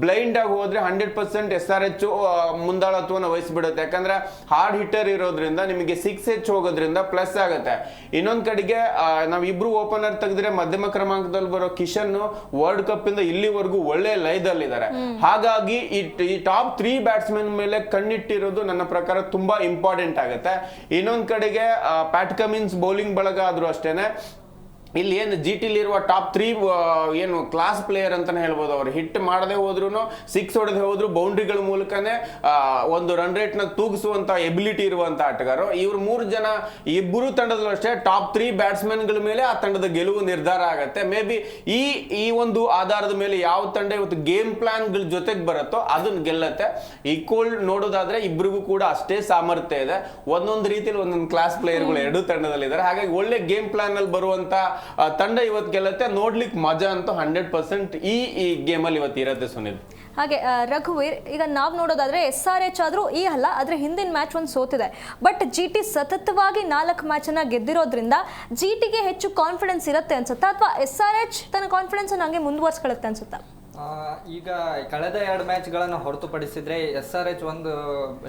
ಬ್ಲೈಂಡ್ ಆಗಿ ಹೋದ್ರೆ 100% SRH ಮುಂದಾಳತ್ವವನ್ನು ವಹಿಸ್ಬಿಡುತ್ತೆ. ಯಾಕಂದ್ರೆ ಹಾರ್ಡ್ ಹಿಟ್ಟರ್ ಇರೋದ್ರಿಂದ ನಿಮಗೆ 6H ಹೋಗೋದ್ರಿಂದ ಪ್ಲಸ್ ಆಗುತ್ತೆ. ಇನ್ನೊಂದ್ ಕಡೆಗೆ ನಾವಿಬ್ರು ಓಪನರ್ ತೆಗೆದ್ರೆ ಮಧ್ಯಮ ಕ್ರಮಾಂಕದಲ್ಲಿ ಬರೋ ಕಿಶನ್ ವರ್ಲ್ಡ್ ಕಪ್ ಇಂದ ಇಲ್ಲಿವರೆಗೂ ಒಳ್ಳೆ ಲಯದಲ್ಲಿದ್ದಾರೆ. ಹಾಗಾಗಿ ಈ ಟಾಪ್ 3 ಬ್ಯಾಟ್ಸ್ಮನ್ ಮೇಲೆ ಕಣ್ಣಿಟ್ಟಿರೋದು ನನ್ನ ಪ್ರಕಾರ ತುಂಬಾ ಇಂಪಾರ್ಟೆಂಟ್ ಆಗುತ್ತೆ. ಇನ್ನೊಂದ್ ಕಡೆಗೆ ಪ್ಯಾಟ್ ಕಮಿನ್ಸ್ ಬೌಲಿಂಗ್ ಬಳಗ ಆದ್ರೂ ಅಷ್ಟೇನೆ, ಇಲ್ಲಿ ಏನು GT ಇರುವ ಟಾಪ್ 3 ಏನು ಕ್ಲಾಸ್ ಪ್ಲೇಯರ್ ಅಂತಾನೆ ಹೇಳ್ಬೋದು. ಅವರು ಹಿಟ್ ಮಾಡದೆ ಹೋದ್ರು, 6 ಹೊಡೆದೇ ಹೋದ್ರು, ಬೌಂಡ್ರಿಗಳ ಮೂಲಕನೇ ಒಂದು ರನ್ ರೇಟ್ ನ ತೂಗಿಸುವಂತ ಎಬಿಲಿಟಿ ಇರುವಂತ ಆಟಗಾರರು ಇವ್ರು. 3 ಜನ ಇಬ್ಬರು ತಂಡದಲ್ಲೂ ಅಷ್ಟೇ ಟಾಪ್ 3 ಬ್ಯಾಟ್ಸ್ಮನ್ ಗಳ ಮೇಲೆ ಆ ತಂಡದ ಗೆಲುವು ನಿರ್ಧಾರ ಆಗುತ್ತೆ. ಮೇ ಬಿ ಈ ಒಂದು ಆಧಾರದ ಮೇಲೆ ಯಾವ ತಂಡ ಇವತ್ತು ಗೇಮ್ ಪ್ಲಾನ್ ಗಳ ಜೊತೆಗೆ ಬರುತ್ತೋ ಅದನ್ನ ಗೆಲ್ಲತ್ತೆ. ಈಕ್ವಲ್ ನೋಡೋದಾದ್ರೆ ಇಬ್ಬರಿಗೂ ಕೂಡ ಅಷ್ಟೇ ಸಾಮರ್ಥ್ಯ ಇದೆ. ಒಂದೊಂದು ರೀತಿಯಲ್ಲಿ ಒಂದೊಂದು ಕ್ಲಾಸ್ ಪ್ಲೇಯರ್ಗಳು ಎರಡೂ ತಂಡದಲ್ಲಿ ಇದ್ದಾರೆ. ಹಾಗಾಗಿ ಒಳ್ಳೆ ಗೇಮ್ ಪ್ಲಾನ್ ಅಲ್ಲಿ ಬರುವಂತ ತಂಡ ಇವತ್ತು ಗೆಲ್ಲತ್ತೆ. ನೋಡ್ಲಿಕ್ಕೆ ಮಜಾ ಅಂತೂ 100% ಈ ಗೇಮ್ ಅಲ್ಲಿ ಇವತ್ತು ಇರುತ್ತೆ ಸುನಿಲ್. ಹಾಗೆ ರಘುವೀರ್, ಈಗ ನಾವು ನೋಡೋದಾದ್ರೆ SRH ಆದ್ರೂ ಅಲ್ಲ, ಆದ್ರೆ ಹಿಂದಿನ ಮ್ಯಾಚ್ ಒಂದು ಸೋತಿದೆ. ಬಟ್ GT ಸತತವಾಗಿ 4 ಮ್ಯಾಚ್ ಅನ್ನ ಗೆದ್ದಿರೋದ್ರಿಂದ GTಗೆ ಹೆಚ್ಚು ಕಾನ್ಫಿಡೆನ್ಸ್ ಇರುತ್ತೆ ಅನ್ಸುತ್ತಾ, ಅಥವಾ SRH ತನ್ನ ಕಾನ್ಫಿಡೆನ್ಸ್ ಹಂಗೆ ಮುಂದುವರ್ಸ್ಕೊಳ್ಳುತ್ತೆ ಅನ್ಸುತ್ತಾ? ಈಗ ಕಳೆದ 2 ಮ್ಯಾಚ್ಗಳನ್ನು ಹೊರತುಪಡಿಸಿದ್ರೆ SRH ಒಂದು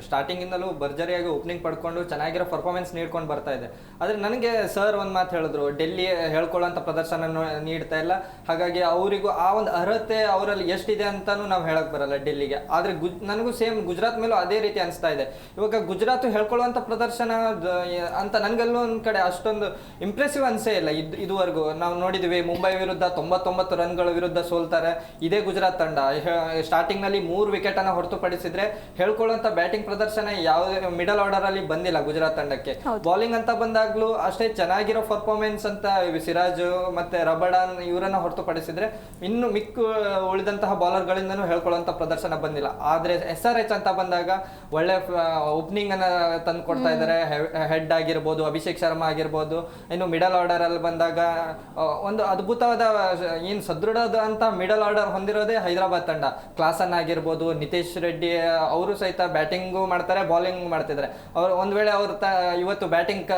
ಸ್ಟಾರ್ಟಿಂಗಿಂದಲೂ ಭರ್ಜರಿಯಾಗಿ ಓಪನಿಂಗ್ ಪಡ್ಕೊಂಡು ಚೆನ್ನಾಗಿರೋ ಪರ್ಫಾರ್ಮೆನ್ಸ್ ನೀಡ್ಕೊಂಡು ಬರ್ತಾ ಇದೆ. ಆದರೆ ನನಗೆ ಸರ್ ಒಂದು ಮಾತು ಹೇಳಿದ್ರು, ಡೆಲ್ಲಿ ಹೇಳ್ಕೊಳ್ಳೋಂಥ ಪ್ರದರ್ಶನ ನೀಡ್ತಾ ಇಲ್ಲ, ಹಾಗಾಗಿ ಅವರಿಗೂ ಆ ಒಂದು ಅರ್ಹತೆ ಅವರಲ್ಲಿ ಎಷ್ಟಿದೆ ಅಂತಾನು ನಾವು ಹೇಳಕ್ ಬರಲ್ಲ ಡೆಲ್ಲಿಗೆ. ಆದರೆ ನನಗೂ ಸೇಮ್ ಗುಜರಾತ್ ಮೇಲೂ ಅದೇ ರೀತಿ ಅನಿಸ್ತಾ ಇದೆ. ಇವಾಗ ಗುಜರಾತ್ ಹೇಳ್ಕೊಳ್ಳುವಂಥ ಪ್ರದರ್ಶನ ಅಂತ ನನಗೆಲ್ಲೂ ಒಂದು ಕಡೆ ಅಷ್ಟೊಂದು ಇಂಪ್ರೆಸಿವ್ ಅನಿಸೇ ಇಲ್ಲ. ಇದುವರೆಗೂ ನಾವು ನೋಡಿದ್ವಿ, ಮುಂಬೈ ವಿರುದ್ಧ 99 ರನ್ಗಳ ವಿರುದ್ಧ ಸೋಲ್ತಾರೆ. ಇದೇ ಗುಜರಾತ್ ತಂಡ ಸ್ಟಾರ್ಟಿಂಗ್ ನಲ್ಲಿ 3 ವಿಕೆಟ್ ಅನ್ನ ಹೊರತುಪಡಿಸಿದ್ರೆ ಹೇಳ್ಕೊಳ್ಳುವಂತ ಬ್ಯಾಟಿಂಗ್ ಪ್ರದರ್ಶನ ಯಾವುದೇ ಮಿಡಲ್ ಆರ್ಡರ್ ಅಲ್ಲಿ ಬಂದಿಲ್ಲ ಗುಜರಾತ್ ತಂಡಕ್ಕೆ. ಬೌಲಿಂಗ್ ಅಂತ ಬಂದಾಗ್ಲೂ ಅಷ್ಟೇ ಚೆನ್ನಾಗಿರೋ ಪರ್ಫಾರ್ಮೆನ್ಸ್ ಅಂತ ಸಿರಾಜ್ ಮತ್ತೆ ರಬಡಾನ್ ಇವರನ್ನ ಹೊರತುಪಡಿಸಿದ್ರೆ ಇನ್ನು ಉಳಿದಂತಹ ಬೌಲರ್ ಗಳಿಂದನೂ ಹೇಳ್ಕೊಳ್ಳುವಂತ ಪ್ರದರ್ಶನ ಬಂದಿಲ್ಲ. ಆದ್ರೆ SRH ಅಂತ ಬಂದಾಗ ಒಳ್ಳೆ ಓಪನಿಂಗ್ ಅನ್ನ ತಂದು ಕೊಡ್ತಾ ಇದ್ದಾರೆ. ಹೆಡ್ ಆಗಿರ್ಬೋದು, ಅಭಿಷೇಕ್ ಶರ್ಮಾ ಆಗಿರ್ಬೋದು. ಇನ್ನು ಮಿಡಲ್ ಆರ್ಡರ್ ಅಲ್ಲಿ ಬಂದಾಗ ಒಂದು ಅದ್ಭುತವಾದ ಏನ್ ಸದೃಢ ಅಂತ ಮಿಡಲ್ ಆರ್ಡರ್ ಹೊಂದಿರೋದೇ ಹೈದರಾಬಾದ್ ತಂಡ. ಕ್ಲಾಸನ್ ಆಗಿರ್ಬೋದು, ನಿತೇಶ್ ರೆಡ್ಡಿ ಅವರು ಸಹಿತ ಬ್ಯಾಟಿಂಗು ಮಾಡ್ತಾರೆ, ಬೌಲಿಂಗ್ ಮಾಡ್ತಿದ್ದಾರೆ. ಅವ್ರು ಒಂದ್ ವೇಳೆ ಅವ್ರು ಇವತ್ತು ಬ್ಯಾಟಿಂಗ್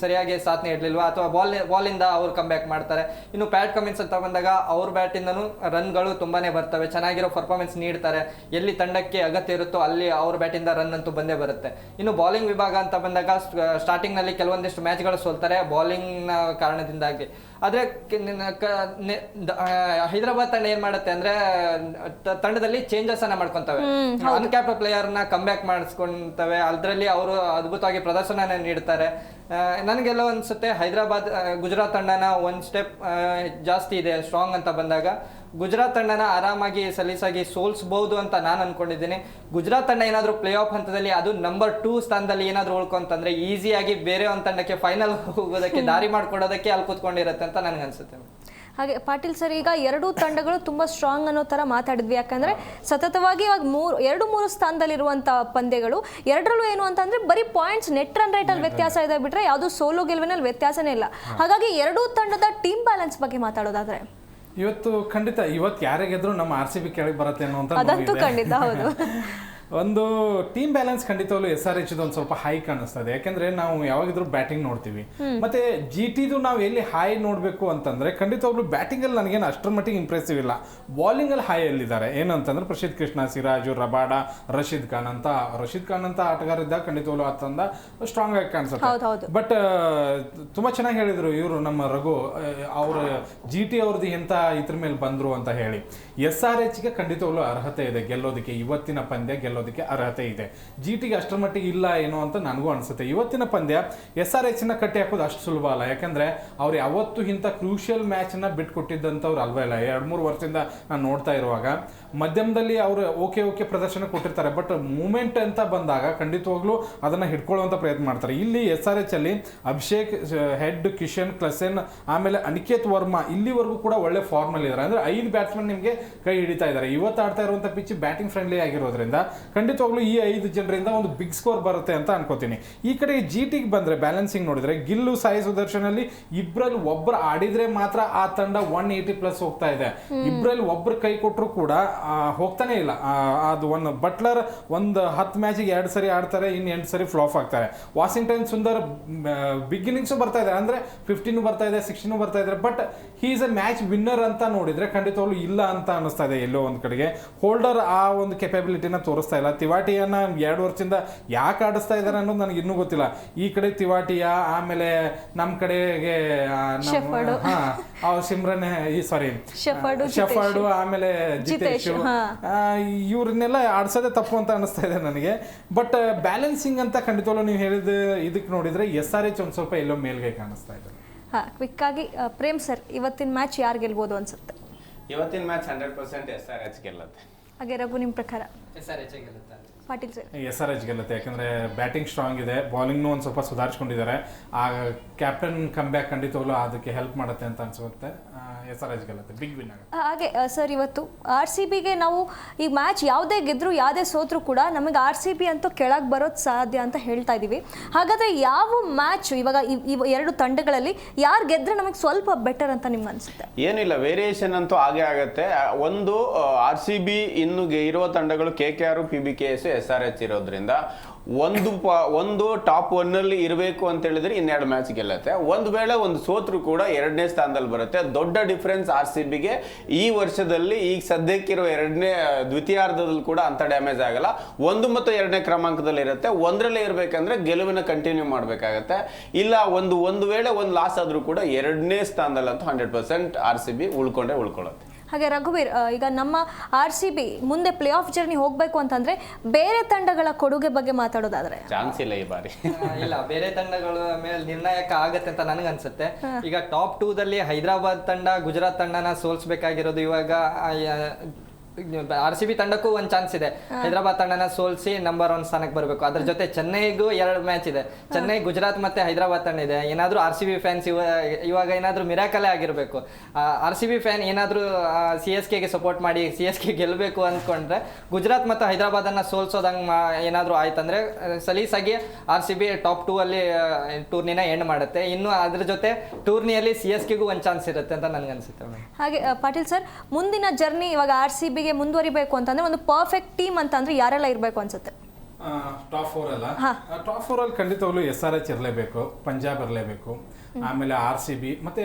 ಸರಿಯಾಗಿ ಸಾಥ್ ನೀಡಲಿಲ್ವಾ ಅಥವಾ ಬಾಲಿಂದ ಅವ್ರು ಕಮ್ ಬ್ಯಾಕ್ ಮಾಡ್ತಾರೆ. ಇನ್ನು ಪ್ಯಾಟ್ ಕಮಿನ್ಸ್ ಅಂತ ಬಂದಾಗ ಅವ್ರ ಬ್ಯಾಟಿಂದನೂ ರನ್ಗಳು ತುಂಬಾನೇ ಬರ್ತವೆ, ಚೆನ್ನಾಗಿರೋ ಪರ್ಫಾರ್ಮೆನ್ಸ್ ನೀಡ್ತಾರೆ. ಎಲ್ಲಿ ತಂಡಕ್ಕೆ ಅಗತ್ಯ ಇರುತ್ತೋ ಅಲ್ಲಿ ಅವ್ರ ಬ್ಯಾಟಿಂದ ರನ್ ಅಂತೂ ಬಂದೇ ಬರುತ್ತೆ. ಇನ್ನು ಬೌಲಿಂಗ್ ವಿಭಾಗ ಅಂತ ಬಂದಾಗ ಸ್ಟಾರ್ಟಿಂಗ್ ನಲ್ಲಿ ಕೆಲವೊಂದಿಷ್ಟು ಮ್ಯಾಚ್ಗಳು ಸೋಲ್ತಾರೆ ಬೌಲಿಂಗ್ ನ ಕಾರಣದಿಂದಾಗಿ. ಆದ್ರೆ ಹೈದರಾಬಾದ್ ತಂಡ ಏನ್ ಮಾಡುತ್ತೆ ಅಂದ್ರೆ ತಂಡದಲ್ಲಿ ಚೇಂಜಸ್ ಅನ್ನ ಮಾಡ್ಕೊಂತವೆ, ಅನ್ಕ್ಯಾಪ್ ಪ್ಲೇಯರ್ ನ ಕಮ್ ಬ್ಯಾಕ್ ಮಾಡಿಸ್ಕೊಂತವೆ. ಅದರಲ್ಲಿ ಅವರು ಅದ್ಭುತವಾಗಿ ಪ್ರದರ್ಶನ ನೀಡ್ತಾರೆ. ನನಗೆಲ್ಲ ಅನ್ಸುತ್ತೆ ಗುಜರಾತ್ ತಂಡನ ಒಂದ್ ಸ್ಟೆಪ್ ಜಾಸ್ತಿ ಇದೆ ಸ್ಟ್ರಾಂಗ್ ಅಂತ ಬಂದಾಗ ಗುಜರಾತ್ ತಂಡನ ಆರಾಮಾಗಿ ಸಲೀಸಾಗಿ ಸೋಲ್ಸಬಹುದು ಅಂತ ನಾನು ಅನ್ಕೊಂಡಿದ್ದೀನಿ. ಗುಜರಾತ್ ತಂಡ ಏನಾದ್ರು ಪ್ಲೇ ಆಫ್ ಹಂತದಲ್ಲಿ ಅದು ನಂಬರ್ 2 ಸ್ಥಾನದಲ್ಲಿ ಏನಾದ್ರು ಉಳ್ಕೊಂತಂದ್ರೆ ಈಸಿಯಾಗಿ ಬೇರೆ ಒಂದು ತಂಡಕ್ಕೆ ಫೈನಲ್ ಹೋಗೋದಕ್ಕೆ ದಾರಿ ಮಾಡ್ಕೊಡೋದಕ್ಕೆ ಅಲ್ಲಿ ಕೂತ್ಕೊಂಡಿರುತ್ತೆ ಅಂತ ನನಗನ್ಸುತ್ತೆ. ಹಾಗೆ ಪಾಟೀಲ್ ಸರ್, ಈಗ 2 ತಂಡಗಳು ತುಂಬಾ ಸ್ಟ್ರಾಂಗ್ ಅನ್ನೋ ತರ ಮಾತಾಡಿದ್ವಿ. ಯಾಕಂದ್ರೆ ಸತತವಾಗಿ ಇವಾಗ 2-3 ಸ್ಥಾನದಲ್ಲಿರುವಂತ ಪಂದ್ಯಗಳು, ಎರಡರಲ್ಲೂ ಏನು ಅಂತಂದ್ರೆ ಬರೀ ಪಾಯಿಂಟ್ಸ್, ನೆಟ್ ರನ್ ರೇಟ್ ಅಲ್ಲಿ ವ್ಯತ್ಯಾಸ ಇದೆ ಬಿಟ್ರೆ ಯಾವುದು ಸೋಲು ಗೆಲುವಿನಲ್ಲಿ ವ್ಯತ್ಯಾಸನೇ ಇಲ್ಲ. ಹಾಗಾಗಿ 2 ತಂಡದ ಟೀಮ್ ಬ್ಯಾಲೆನ್ಸ್ ಬಗ್ಗೆ ಮಾತಾಡೋದಾದ್ರೆ ಇವತ್ತು ಖಂಡಿತ ಇವತ್ತು ಯಾರೇ ಗೆದ್ರು ನಮ್ಮ RCB ಕೆಳಗೆ ಬರುತ್ತೆ ಅನ್ನೋ ಅಂತ ಅದಂತೂ ಖಂಡಿತ ಹೌದು. ಒಂದು ಟೀಮ್ ಬ್ಯಾಲೆನ್ಸ್ ಖಂಡಿತವಾಗ್ಲೂ SRH ಒಂದು ಸ್ವಲ್ಪ ಹೈ ಕಾಣಿಸ್ತದೆ. ಯಾಕೆಂದ್ರೆ ನಾವು ಯಾವಾಗಿದ್ರು ಬ್ಯಾಟಿಂಗ್ ನೋಡ್ತೀವಿ, ಮತ್ತೆ GTದು ನಾವು ಎಲ್ಲಿ ಹೈ ನೋಡ್ಬೇಕು ಅಂತಂದ್ರೆ ಖಂಡಿತವಾಗ್ಲೂ ಬ್ಯಾಟಿಂಗ್ ಅಲ್ಲಿ ನನಗೇನು ಅಷ್ಟರ ಮಟ್ಟಿಗೆ ಇಂಪ್ರೆಸಿವ್ ಇಲ್ಲ. ಬಾಲಿಂಗ್ ಅಲ್ಲಿ ಹೈ ಎಲ್ಲಿದ್ದಾರೆ ಏನಂತಂದ್ರೆ ಪ್ರಸಿದ್ಧ ಕೃಷ್ಣ, ಸಿರಾಜು, ರಬಾಡ, ರಶೀದ್ ಖಾನ್ ಅಂತ ಆಟಗಾರ ಇದ್ದಾಗ ಖಂಡಿತವಾಗ್ಲೂ ಆತಂದ ಸ್ಟ್ರಾಂಗ್ ಆಗಿ ಕಾಣಿಸುತ್ತೆ. ಬಟ್ ತುಂಬಾ ಚೆನ್ನಾಗಿ ಹೇಳಿದ್ರು ಇವರು ನಮ್ಮ ರಘು, ಅವ್ರ GT ಅವ್ರದ್ದು ಎಂತ ಇದ್ರ ಮೇಲೆ ಬಂದ್ರು ಅಂತ ಹೇಳಿ. SRHಗೆ ಖಂಡಿತವಾಗ್ಲೂ ಅರ್ಹತೆ ಇದೆ ಗೆಲ್ಲೋದಕ್ಕೆ, ಇವತ್ತಿನ ಪಂದ್ಯ ಗೆಲ್ಲೋದಕ್ಕೆ ಅರ್ಹತೆ ಇದೆ. GTಗೆ ಅಷ್ಟರ ಮಟ್ಟಿಗೆ ಇಲ್ಲ ಏನೋ ಅಂತ ನನಗೂ ಅನ್ಸುತ್ತೆ. ಇವತ್ತಿನ ಪಂದ್ಯ SRHನ ಕಟ್ಟಿ ಹಾಕೋದು ಅಷ್ಟು ಸುಲಭ ಅಲ್ಲ. ಯಾಕಂದ್ರೆ ಅವ್ರು ಯಾವತ್ತೂ ಇಂಥ ಕ್ರೂಷಿಯಲ್ ಮ್ಯಾಚ್ನ ಬಿಟ್ಕೊಟ್ಟಿದ್ದಂಥವ್ರು ಅಲ್ವೇ ಇಲ್ಲ. 2-3 ವರ್ಷದಿಂದ ನಾನು ನೋಡ್ತಾ ಇರುವಾಗ ಮಧ್ಯಮದಲ್ಲಿ ಅವರು ಓಕೆ ಪ್ರದರ್ಶನ ಕೊಟ್ಟಿರ್ತಾರೆ, ಬಟ್ ಮೂಮೆಂಟ್ ಅಂತ ಬಂದಾಗ ಖಂಡಿತವಾಗ್ಲೂ ಅದನ್ನ ಹಿಡ್ಕೊಳ್ಳುವಂತ ಪ್ರಯತ್ನ ಮಾಡ್ತಾರೆ. ಇಲ್ಲಿ SRH ಅಲ್ಲಿ ಅಭಿಷೇಕ್, ಹೆಡ್, ಕಿಶನ್, ಕ್ಲಸೆನ್, ಆಮೇಲೆ ಅನಿಕೇತ್ ವರ್ಮಾ ಇಲ್ಲಿವರೆಗೂ ಕೂಡ ಒಳ್ಳೆ ಫಾರ್ಮ್ ಅಲ್ಲಿ ಇದ್ದಾರೆ. ಅಂದ್ರೆ 5 ಬ್ಯಾಟ್ಸ್ಮನ್ ನಿಮಗೆ ಕೈ ಹಿಡಿತಾ ಇದ್ದಾರೆ. ಇವತ್ತು ಆಡ್ತಾ ಇರುವಂತ ಪಿಚ್ ಬ್ಯಾಟಿಂಗ್ ಫ್ರೆಂಡ್ಲಿ ಆಗಿರೋದ್ರಿಂದ ಖಂಡಿತವಾಗ್ಲೂ ಈ 5 ಜನರಿಂದ ಒಂದು ಬಿಗ್ ಸ್ಕೋರ್ ಬರುತ್ತೆ ಅಂತ ಅನ್ಕೋತೀನಿ. ಈ ಕಡೆ GTಗೆ ಬಂದ್ರೆ ಬ್ಯಾಲೆನ್ಸಿಂಗ್ ನೋಡಿದ್ರೆ ಗಿಲ್ಲು, ಸಾಯಿ ಸುದರ್ಶನ್ ಅಲ್ಲಿ ಇಬ್ರಲ್ಲಿ ಒಬ್ಬರು ಆಡಿದ್ರೆ ಮಾತ್ರ ಆ ತಂಡ 180+ ಹೋಗ್ತಾ ಇದೆ. ಇಬ್ರಲ್ಲಿ ಒಬ್ರು ಕೈ ಕೊಟ್ಟರು ಕೂಡ ಹೋಗ್ತಾನೆ ಇಲ್ಲ. ಅದು ಒಂದು ಬಟ್ಲರ್ ಒಂದು 10 ಮ್ಯಾಚಿಗೆ 2 ಸರಿ ಆಡ್ತಾರೆ, ಇನ್ನು 8 ಸರಿ ಫ್ಲಾಪ್ ಆಗ್ತಾರೆ. ವಾಷಿಂಗ್ಟನ್ ಸುಂದರ್ ಬಿಗಿನಿಂಗ್ಸು ಬರ್ತಾ ಇದೆ, ಅಂದ್ರೆ 15 ಬರ್ತಾ ಇದೆ, 16 ಬರ್ತಾ ಇದ್ದಾರೆ. But he is A match winner ಅಂತ ನೋಡಿದ್ರೆ ಖಂಡಿತವಾಗ್ಲೂ ಇಲ್ಲ ಅಂತ ಅನಿಸ್ತಾ ಇದೆ. ಎಲ್ಲೋ ಒಂದ್ ಕಡೆಗೆ ಹೋಲ್ಡರ್ ಆ ಒಂದು ಕೆಪಬಿಲಿಟಿನ ತೋರಿಸ್ತಾ ಇಲ್ಲ. ತಿವಾಟಿಯನ್ನ 2 ವರ್ಷದಿಂದ ಯಾಕೆ ಆಡಿಸ್ತಾ ಇದ್ದಾರೆ ಅನ್ನೋದು ನನಗೆ ಇನ್ನೂ ಗೊತ್ತಿಲ್ಲ. ಈ ಕಡೆ ತಿವಾಟಿಯ, ಆಮೇಲೆ ನಮ್ಮ ಕಡೆಗೆ ಸಿಮ್ರನ್, ಶಫರ್ಡು, ಆಮೇಲೆ ಜಿತೇಶ್, ಇವ್ರನ್ನೆಲ್ಲ ಆಡ್ಸೋದೇ ತಪ್ಪು ಅಂತ ಅನಿಸ್ತಾ ಇದೆ ನನಗೆ. ಬಟ್ ಬ್ಯಾಲೆನ್ಸಿಂಗ್ ಅಂತ ಖಂಡಿತವಾಗ್ಲೂ ನೀವು ಹೇಳಿದ ಇದಕ್ಕೆ ನೋಡಿದ್ರೆ SRH ಒಂದು ಸ್ವಲ್ಪ ಎಲ್ಲೋ ಮೇಲ್ಗೈ ಕಾಣಿಸ್ತಾ ಇದೆ. ಕ್ವಿಕ್ ಆಗಿ ಪ್ರೇಮ್ ಸರ್, ಇವತ್ತಿನ ಮ್ಯಾಚ್ ಯಾರು ಗೆಲ್ಬೋದು ಅನ್ಸುತ್ತೆ? ಇವತ್ತಿನ ಮ್ಯಾಚ್ 100% SRH ಗೆಲ್ಲುತ್ತೆ. ಹಾಗೆ ರಘು, ನಿಮ್ಮ ಪ್ರಕಾರ? SRH ಗೆಲ್ಲುತ್ತೆ. ಪಾಟೀಲ್ ಸರ್? SRH ಗೆಲ್ಲುತ್ತೆ. ಯಾಕಂದ್ರೆ ಬ್ಯಾಟಿಂಗ್ ಸ್ಟ್ರಾಂಗ್ ಇದೆ, ಬಾಲಿಂಗ್ನು ಒಂದು ಸ್ವಲ್ಪ ಸುಧಾರಿಸ್ಕೊಂಡಿದ್ದಾರೆ. ಆ ಕ್ಯಾಪ್ಟನ್ ಕಮ್ ಬ್ಯಾಕ್ ಖಂಡಿತವಾಗ್ಲೂ ಅದಕ್ಕೆ ಹೆಲ್ಪ್ ಮಾಡುತ್ತೆ ಅಂತ ಅನ್ಸುತ್ತೆ. SRH ಗೆಲ್ಲುತ್ತೆ, ಬಿಗ್ ವಿನ್ ಆಗುತ್ತೆ. ಹಾಗೆ ಸರ್, ಇವತ್ತು RCBಗೆ ನಾವು ಈ ಮ್ಯಾಚ್ ಯಾವುದೇ ಗೆದ್ರು ಯಾವುದೇ ಸೋತ್ರು ಕೂಡ ನಮಗೆ RCB ಅಂತೂ ಕೆಳಗೆ ಬರೋದು ಸಾಧ್ಯ ಅಂತ ಹೇಳ್ತಾ ಇದ್ದೀವಿ. ಹಾಗಾದ್ರೆ ಯಾವ ಮ್ಯಾಚ್ ಇವಾಗ ಈ 2 ತಂಡಗಳಲ್ಲಿ ಯಾರು ಗೆದ್ರೆ ನಮಗೆ ಸ್ವಲ್ಪ ಬೆಟರ್ ಅಂತ ನಿಮ್ಗೆ ಅನ್ಸುತ್ತೆ? ಏನಿಲ್ಲ, ವೇರಿಯೇಷನ್ ಅಂತೂ ಆಗೇ ಆಗುತ್ತೆ. ಒಂದು RCB ಇನ್ನು ಇರುವ ತಂಡಗಳು KKR, PBKS, SRH ಇರೋದ್ರಿಂದ ಒಂದು ಟಾಪ್ 1 ಅಲ್ಲಿ ಇರಬೇಕು ಅಂತ ಹೇಳಿದ್ರೆ 2 ಮ್ಯಾಚ್ ಗೆಲ್ಲುತ್ತೆ. ಒಂದು ವೇಳೆ ಒಂದು ಸೋತ್ರು ಕೂಡ 2ನೇ ಸ್ಥಾನದಲ್ಲಿ ಬರುತ್ತೆ. ದೊಡ್ಡ ಡಿಫರೆನ್ಸ್ RCBಗೆ ಈ ವರ್ಷದಲ್ಲಿ ಈಗ ಸದ್ಯಕ್ಕಿರೋ ದ್ವಿತೀಯಾರ್ಧದಲ್ಲಿ ಕೂಡ ಅಂತ ಡ್ಯಾಮೇಜ್ ಆಗಲ್ಲ. 1 ಮತ್ತು 2ನೇ ಕ್ರಮಾಂಕದಲ್ಲಿ ಇರುತ್ತೆ. 1ರಲ್ಲೇ ಇರಬೇಕಂದ್ರೆ ಗೆಲುವಿನ ಕಂಟಿನ್ಯೂ ಮಾಡಬೇಕಾಗತ್ತೆ. ಇಲ್ಲ ಒಂದು ವೇಳೆ ಒಂದು ಲಾಸ್ ಆದ್ರೂ ಕೂಡ 2ನೇ ಸ್ಥಾನದಲ್ಲಿ ಅಂತೂ 100% RCB ಉಳ್ಕೊಳ್ಳುತ್ತೆ. ಹಾಗೆ ರಘುವೀರ್, ಈಗ ನಮ್ಮ RCB ಮುಂದೆ ಪ್ಲೇ ಆಫ್ ಜರ್ನಿ ಹೋಗ್ಬೇಕು ಅಂತಂದ್ರೆ ಬೇರೆ ತಂಡಗಳ ಕೊಡುಗೆ ಬಗ್ಗೆ ಮಾತಾಡೋದಾದ್ರೆ ಚಾನ್ಸ್ ಇಲ್ಲ ಈ ಬಾರಿ. ಇಲ್ಲ, ಬೇರೆ ತಂಡಗಳ ಮೇಲೆ ನಿರ್ಣಾಯಕ ಆಗತ್ತೆ ಅಂತ ನನಗನ್ಸುತ್ತೆ. ಈಗ ಟಾಪ್ 2ದಲ್ಲಿ ಹೈದರಾಬಾದ್ ತಂಡ, ಗುಜರಾತ್ ತಂಡನ ಸೋಲ್ಸ್ಬೇಕಾಗಿರೋದು. ಇವಾಗ RCB ತಂಡಕ್ಕೂ ಒಂದು ಚಾನ್ಸ್ ಇದೆ, ಹೈದರಾಬಾದ್ ತಂಡನ ಸೋಲ್ಸಿ ನಂಬರ್ 1 ಸ್ಥಾನಕ್ಕೆ ಬರಬೇಕು. ಅದ್ರ ಜೊತೆ ಚೆನ್ನೈಗೂ 2 ಮ್ಯಾಚ್ ಇದೆ. ಚೆನ್ನೈ, ಗುಜರಾತ್ ಮತ್ತೆ ಹೈದರಾಬಾದ್ ತಂಡ ಇದೆ. ಏನಾದ್ರೂ RCB ಫ್ಯಾನ್ಸ್ ಇವಾಗ ಏನಾದ್ರೂ ಮಿರಾಕಲೇ ಆಗಿರ್ಬೇಕು. RCB ಫ್ಯಾನ್ ಏನಾದ್ರೂ CSKಗೆ ಸಪೋರ್ಟ್ ಮಾಡಿ CSK ಗೆಲ್ಲಬೇಕು ಅಂದ್ಕೊಂಡ್ರೆ ಗುಜರಾತ್ ಮತ್ತು ಹೈದರಾಬಾದ್ ಅನ್ನ ಸೋಲ್ಸೋದಂಗೆ ಏನಾದ್ರೂ ಆಯ್ತಂದ್ರೆ ಸಲೀಸಾಗಿ RCB ಟಾಪ್ 2 ಅಲ್ಲಿ ಟೂರ್ನಿನ ಎಂಡ್ ಮಾಡುತ್ತೆ. ಇನ್ನು ಅದ್ರ ಜೊತೆ ಟೂರ್ನಿಯಲ್ಲಿ CSKಗೂ ಒಂದು ಚಾನ್ಸ್ ಇರುತ್ತೆ ಅಂತ ನನಗನ್ಸುತ್ತೆ. ಹಾಗೆ ಪಾಟೀಲ್ ಸರ್, ಮುಂದಿನ ಜರ್ನಿ ಇವಾಗ RCB ಮುಂದುವರಿಬೇಕು ಅಂತಂದ್ರೆ ಒಂದು ಪರ್ಫೆಕ್ಟ್ ಟೀಮ್ ಅಂತ ಅಂದ್ರೆ ಯಾರೆಲ್ಲ ಇರಬೇಕು ಅನ್ಸುತ್ತೆ? ಟಾಪ್ 4 ಅಲ್ಲ, ಟಾಪ್ 4 ಅಲ್ಲಿ ಖಂಡಿತವಾಗ್ಲೂ SRH ಇರಲೇಬೇಕು, ಪಂಜಾಬ್ ಇರಲೇಬೇಕು, ಆಮೇಲೆ RCB ಮತ್ತೆ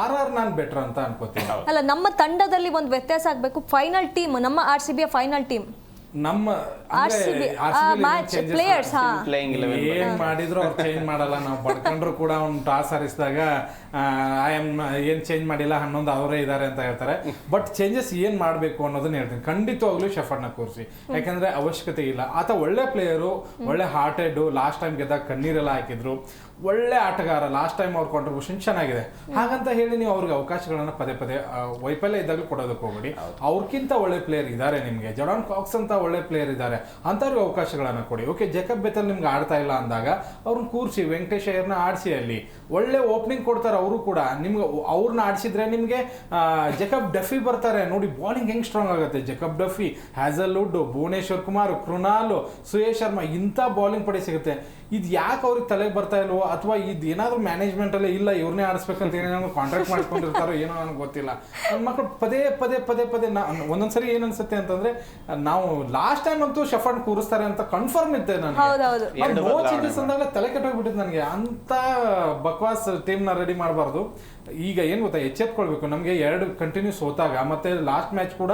RR ನಾನು ಬೆಟರ್ ಅಂತ ಅನ್ಕೋತೀನಿ. ಅಲ್ಲ, ನಮ್ಮ ತಂಡದಲ್ಲಿ ಒಂದು ವ್ಯತ್ಯಾಸ ಆಗ್ಬೇಕು. ಫೈನಲ್ ಟೀಮ್ ನಮ್ಮ RCB ಫೈನಲ್ ಟೀಮ್, ನಮ್ಮ ಪ್ಲೇಯರ್ಸ್ ಏನ್ ಮಾಡಿದ್ರು ಅವ್ರು ಚೇಂಜ್ ಮಾಡಲ್ಲ. ನಾವು ಬಡ್ಕೊಂಡ್ರು ಕೂಡ ಅವ್ನು ಟಾಸ್ ಹಾರಿಸಿದಾಗ ಏನ್ ಚೇಂಜ್ ಮಾಡಿಲ್ಲ, 11 ಅವರೇ ಇದಾರೆ ಅಂತ ಹೇಳ್ತಾರೆ. ಬಟ್ ಚೇಂಜಸ್ ಏನ್ ಮಾಡ್ಬೇಕು ಅನ್ನೋದನ್ನ ಹೇಳ್ತೀನಿ. ಖಂಡಿತವಾಗ್ಲೂ ಶಫರ್ನ ಕೂರಿಸಿ, ಯಾಕಂದ್ರೆ ಅವಶ್ಯಕತೆ ಇಲ್ಲ. ಆತ ಒಳ್ಳೆ ಪ್ಲೇಯರು, ಒಳ್ಳೆ ಹಾರ್ಟೆಡ್, ಲಾಸ್ಟ್ ಟೈಮ್ ಗೆದ್ದಾಗ ಕಣ್ಣೀರೆಲ್ಲ ಹಾಕಿದ್ರು, ಒಳ್ಳೆ ಆಟಗಾರ. ಲಾಸ್ಟ್ ಟೈಮ್ ಅವ್ರ ಕಾಂಟ್ರಿಬ್ಯೂಷನ್ ಚೆನ್ನಾಗಿದೆ. ಹಾಗಂತ ಹೇಳಿ ನೀವು ಅವ್ರಿಗೆ ಅವಕಾಶಗಳನ್ನ ಪದೇ ವೈಫಲ್ಯ ಇದ್ದಾಗಲೂ ಕೊಡೋದಕ್ಕೆ ಹೋಗ್ಬೇಡಿ. ಅವ್ರಕ್ಕಿಂತ ಒಳ್ಳೆ ಪ್ಲೇಯರ್ ಇದ್ದಾರೆ ನಿಮ್ಗೆ. ಜಡಾನ್ ಕಾಕ್ಸ್ ಅಂತ ಒಳ್ಳೆ ಪ್ಲೇಯರ್ ಇದ್ದಾರೆ, ಅಂತವ್ರಿಗೆ ಅವಕಾಶಗಳನ್ನ ಕೊಡಿ. ಓಕೆ, ಜೇಕಬ್ ಬೆಥೆಲ್ ನಿಮ್ಗೆ ಆಡ್ತಾ ಇಲ್ಲ ಅಂದಾಗ ಅವ್ರನ್ನ ಕೂರಿಸಿ, ವೆಂಕಟೇಶ್ ಅಯ್ಯರ್ನ ಆಡಿಸಿ. ಅಲ್ಲಿ ಒಳ್ಳೆ ಓಪನಿಂಗ್ ಕೊಡ್ತಾರೆ ಅವರು ಕೂಡ. ನಿಮ್ಗೆ ಅವ್ರನ್ನ ಆಡಿಸಿದ್ರೆ ನಿಮ್ಗೆ ಜೇಕಬ್ ಡಫಿ ಬರ್ತಾರೆ ನೋಡಿ. ಬಾಲಿಂಗ್ ಹೆಂಗ್ ಸ್ಟ್ರಾಂಗ್ ಆಗುತ್ತೆ. Jacob Duffy, Hazlewood, Bhuvneshwar Kumar, Krunal, Suyash Sharma, ಇಂಥ ಬಾಲಿಂಗ್ ಪಡೆ ಸಿಗುತ್ತೆ. ಇದು ಯಾಕೆ ಅವ್ರಿಗೆ ತಲೆಗೆ ಬರ್ತಾ ಇಲ್ವೋ, ಅಥವಾ ಇದು ಏನಾದ್ರು ಮ್ಯಾನೇಜ್ಮೆಂಟ್ ಅಲ್ಲೇ ಇಲ್ಲ ಇವ್ರನ್ನೇ ಆಡಿಸ್ಬೇಕಂತ ಏನಾದ್ರು ಕಾಂಟ್ರಾಕ್ಟ್ ಮಾಡ್ಕೊಂಡಿರ್ತಾರೋ ಏನೋ ನನಗೆ ಗೊತ್ತಿಲ್ಲ. ನನ್ನ ಮಕ್ಕಳು ಪದೇ ಒಂದೊಂದ್ಸರಿ ಏನ್ ಅನ್ಸುತ್ತೆ ಅಂತಂದ್ರೆ ನಾವು ಲಾಸ್ಟ್ ಟೈಮ್ ಅಂತೂ ಶಫರ್ಡ್ ಕೂರಿಸ್ತಾರೆ ಅಂತ ಕನ್ಫರ್ಮ್ ಇದ್ದೆ ಹೌದೌದು. ನನಗೆ ನೋ ಚೇಂಜಸ್ ಅಂದಾಗ ತಲೆ ಕೆಟ್ಟೋಗ್ಬಿಟ್ಟಿದ್ದು ನನಗೆ. ಅಂತ ಬಕ್ವಾಸ್ ಟೀಮ್ ನ ರೆಡಿ ಮಾಡಬಾರ್ದು. ಈಗ ಏನ್ ಗೊತ್ತಾ, ಎಚ್ಚೆತ್ಕೊಳ್ಬೇಕು. ನಮ್ಗೆ 2 ಕಂಟಿನ್ಯೂಸ್ ಸೋತಾಗ ಮತ್ತೆ ಲಾಸ್ಟ್ ಮ್ಯಾಚ್ ಕೂಡ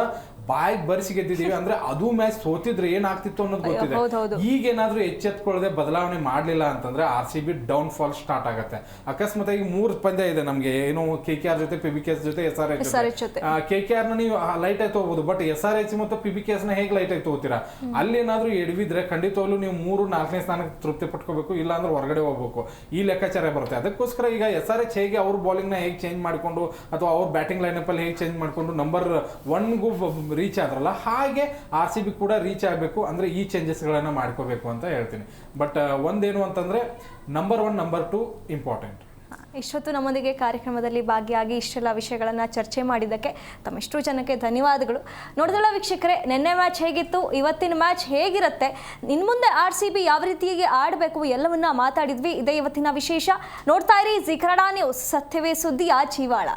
ಬಾಯ್ ಬರ್ಸಿ ಗೆದ್ದಿದೀವಿ ಅಂದ್ರೆ ಅದು ಮ್ಯಾಚ್ ಸೋತಿದ್ರೆ ಏನಾಗ್ತಿತ್ತು ಅನ್ನೋದು ಗೊತ್ತಿದೆ. ಈಗ ಏನಾದ್ರೂ ಎಚ್ಚೆತ್ಕೊಳ್ಳದೆ ಬದಲಾವಣೆ ಮಾಡ್ಲಿಲ್ಲ ಅಂತಂದ್ರೆ RCB ಡೌನ್ ಫಾಲ್ ಸ್ಟಾರ್ಟ್ ಆಗುತ್ತೆ. ಅಕಸ್ಮಾತ್ ಆಗಿ 3 ಪಂದ್ಯ ಇದೆ ನಮ್ಗೆ, ಏನು KKR ಜೊತೆ, PBKS ಜೊತೆ, SRH ಜೊತೆ. KKR ನ ನೀವು ಲೈಟ್ ಆಗಿ ತಗೋಬಹುದು, ಬಟ್ SRH ಮತ್ತು PBKS ನ ಹೇಗೆ ಲೈಟ್ ಆಗಿ ತಗೋತೀರಾ? ಅಲ್ಲಿ ಏನಾದ್ರೂ ಎಡವಿದ್ರೆ ಖಂಡಿತವಾಗ್ಲೂ ನೀವು 3-4ನೇ ಸ್ಥಾನಕ್ಕೆ ತೃಪ್ತಿ ಪಟ್ಕೋಬೇಕು, ಇಲ್ಲ ಅಂದ್ರೆ ಹೊರಗಡೆ ಹೋಗ್ಬೇಕು. ಈ ಲೆಕ್ಕಾಚಾರ ಬರುತ್ತೆ. ಅದಕ್ಕೋಸ್ಕರ ಈಗ SRH ಹೇಗೆ ಅವ್ರ ಬೌಲಿಂಗ್ ನ ಹೇಗೆ ಚೇಂಜ್ ಮಾಡ್ಕೊಂಡು ಅಥವಾ ಅವ್ರ ಬ್ಯಾಟಿಂಗ್ ಲೈನಪ್ ಅಲ್ಲಿ ಹೇಗೆ ಚೇಂಜ್ ಮಾಡ್ಕೊಂಡು ನಂಬರ್ 1ಗೂ ರೀಚ್ ಆದ್ರಲ್ಲ, ಹಾಗೆ RCB ಕೂಡ ರೀಚ್ ಆಗಬೇಕು. ಅಂದ್ರೆ ಈ ಚೇಂಜಸ್ ಗಳನ್ನ ಮಾಡ್ಕೋಬೇಕು ಅಂತ ಹೇಳ್ತೀನಿ. ಬಟ್ ಒಂದೇನು ಅಂತಂದ್ರೆ ನಂಬರ್ 1 ನಂಬರ್ 2 ಇಂಪಾರ್ಟೆಂಟ್. ಇಷ್ಟೊತ್ತು ನಮ್ಮೊಂದಿಗೆ ಕಾರ್ಯಕ್ರಮದಲ್ಲಿ ಭಾಗಿಯಾಗಿ ಇಷ್ಟೆಲ್ಲ ವಿಷಯಗಳನ್ನು ಚರ್ಚೆ ಮಾಡಿದ್ದಕ್ಕೆ ತಮ್ಮೆಷ್ಟು ಜನಕ್ಕೆ ಧನ್ಯವಾದಗಳು. ನೋಡಿದಲ್ಲ ವೀಕ್ಷಕರೇ, ನಿನ್ನೆ ಮ್ಯಾಚ್ ಹೇಗಿತ್ತು, ಇವತ್ತಿನ ಮ್ಯಾಚ್ ಹೇಗಿರುತ್ತೆ, ಇನ್ನು ಮುಂದೆ RCB ಯಾವ ರೀತಿಯಾಗಿ ಆಡಬೇಕು ಎಲ್ಲವನ್ನ ಮಾತಾಡಿದ್ವಿ. ಇದೇ ಇವತ್ತಿನ ವಿಶೇಷ. ನೋಡ್ತಾ ಇರಿ ಜಿ ಕನ್ನಡ ನ್ಯೂಸ್, ಸತ್ಯವೇ ಸುದ್ದಿಯ ಜೀವಾಳ.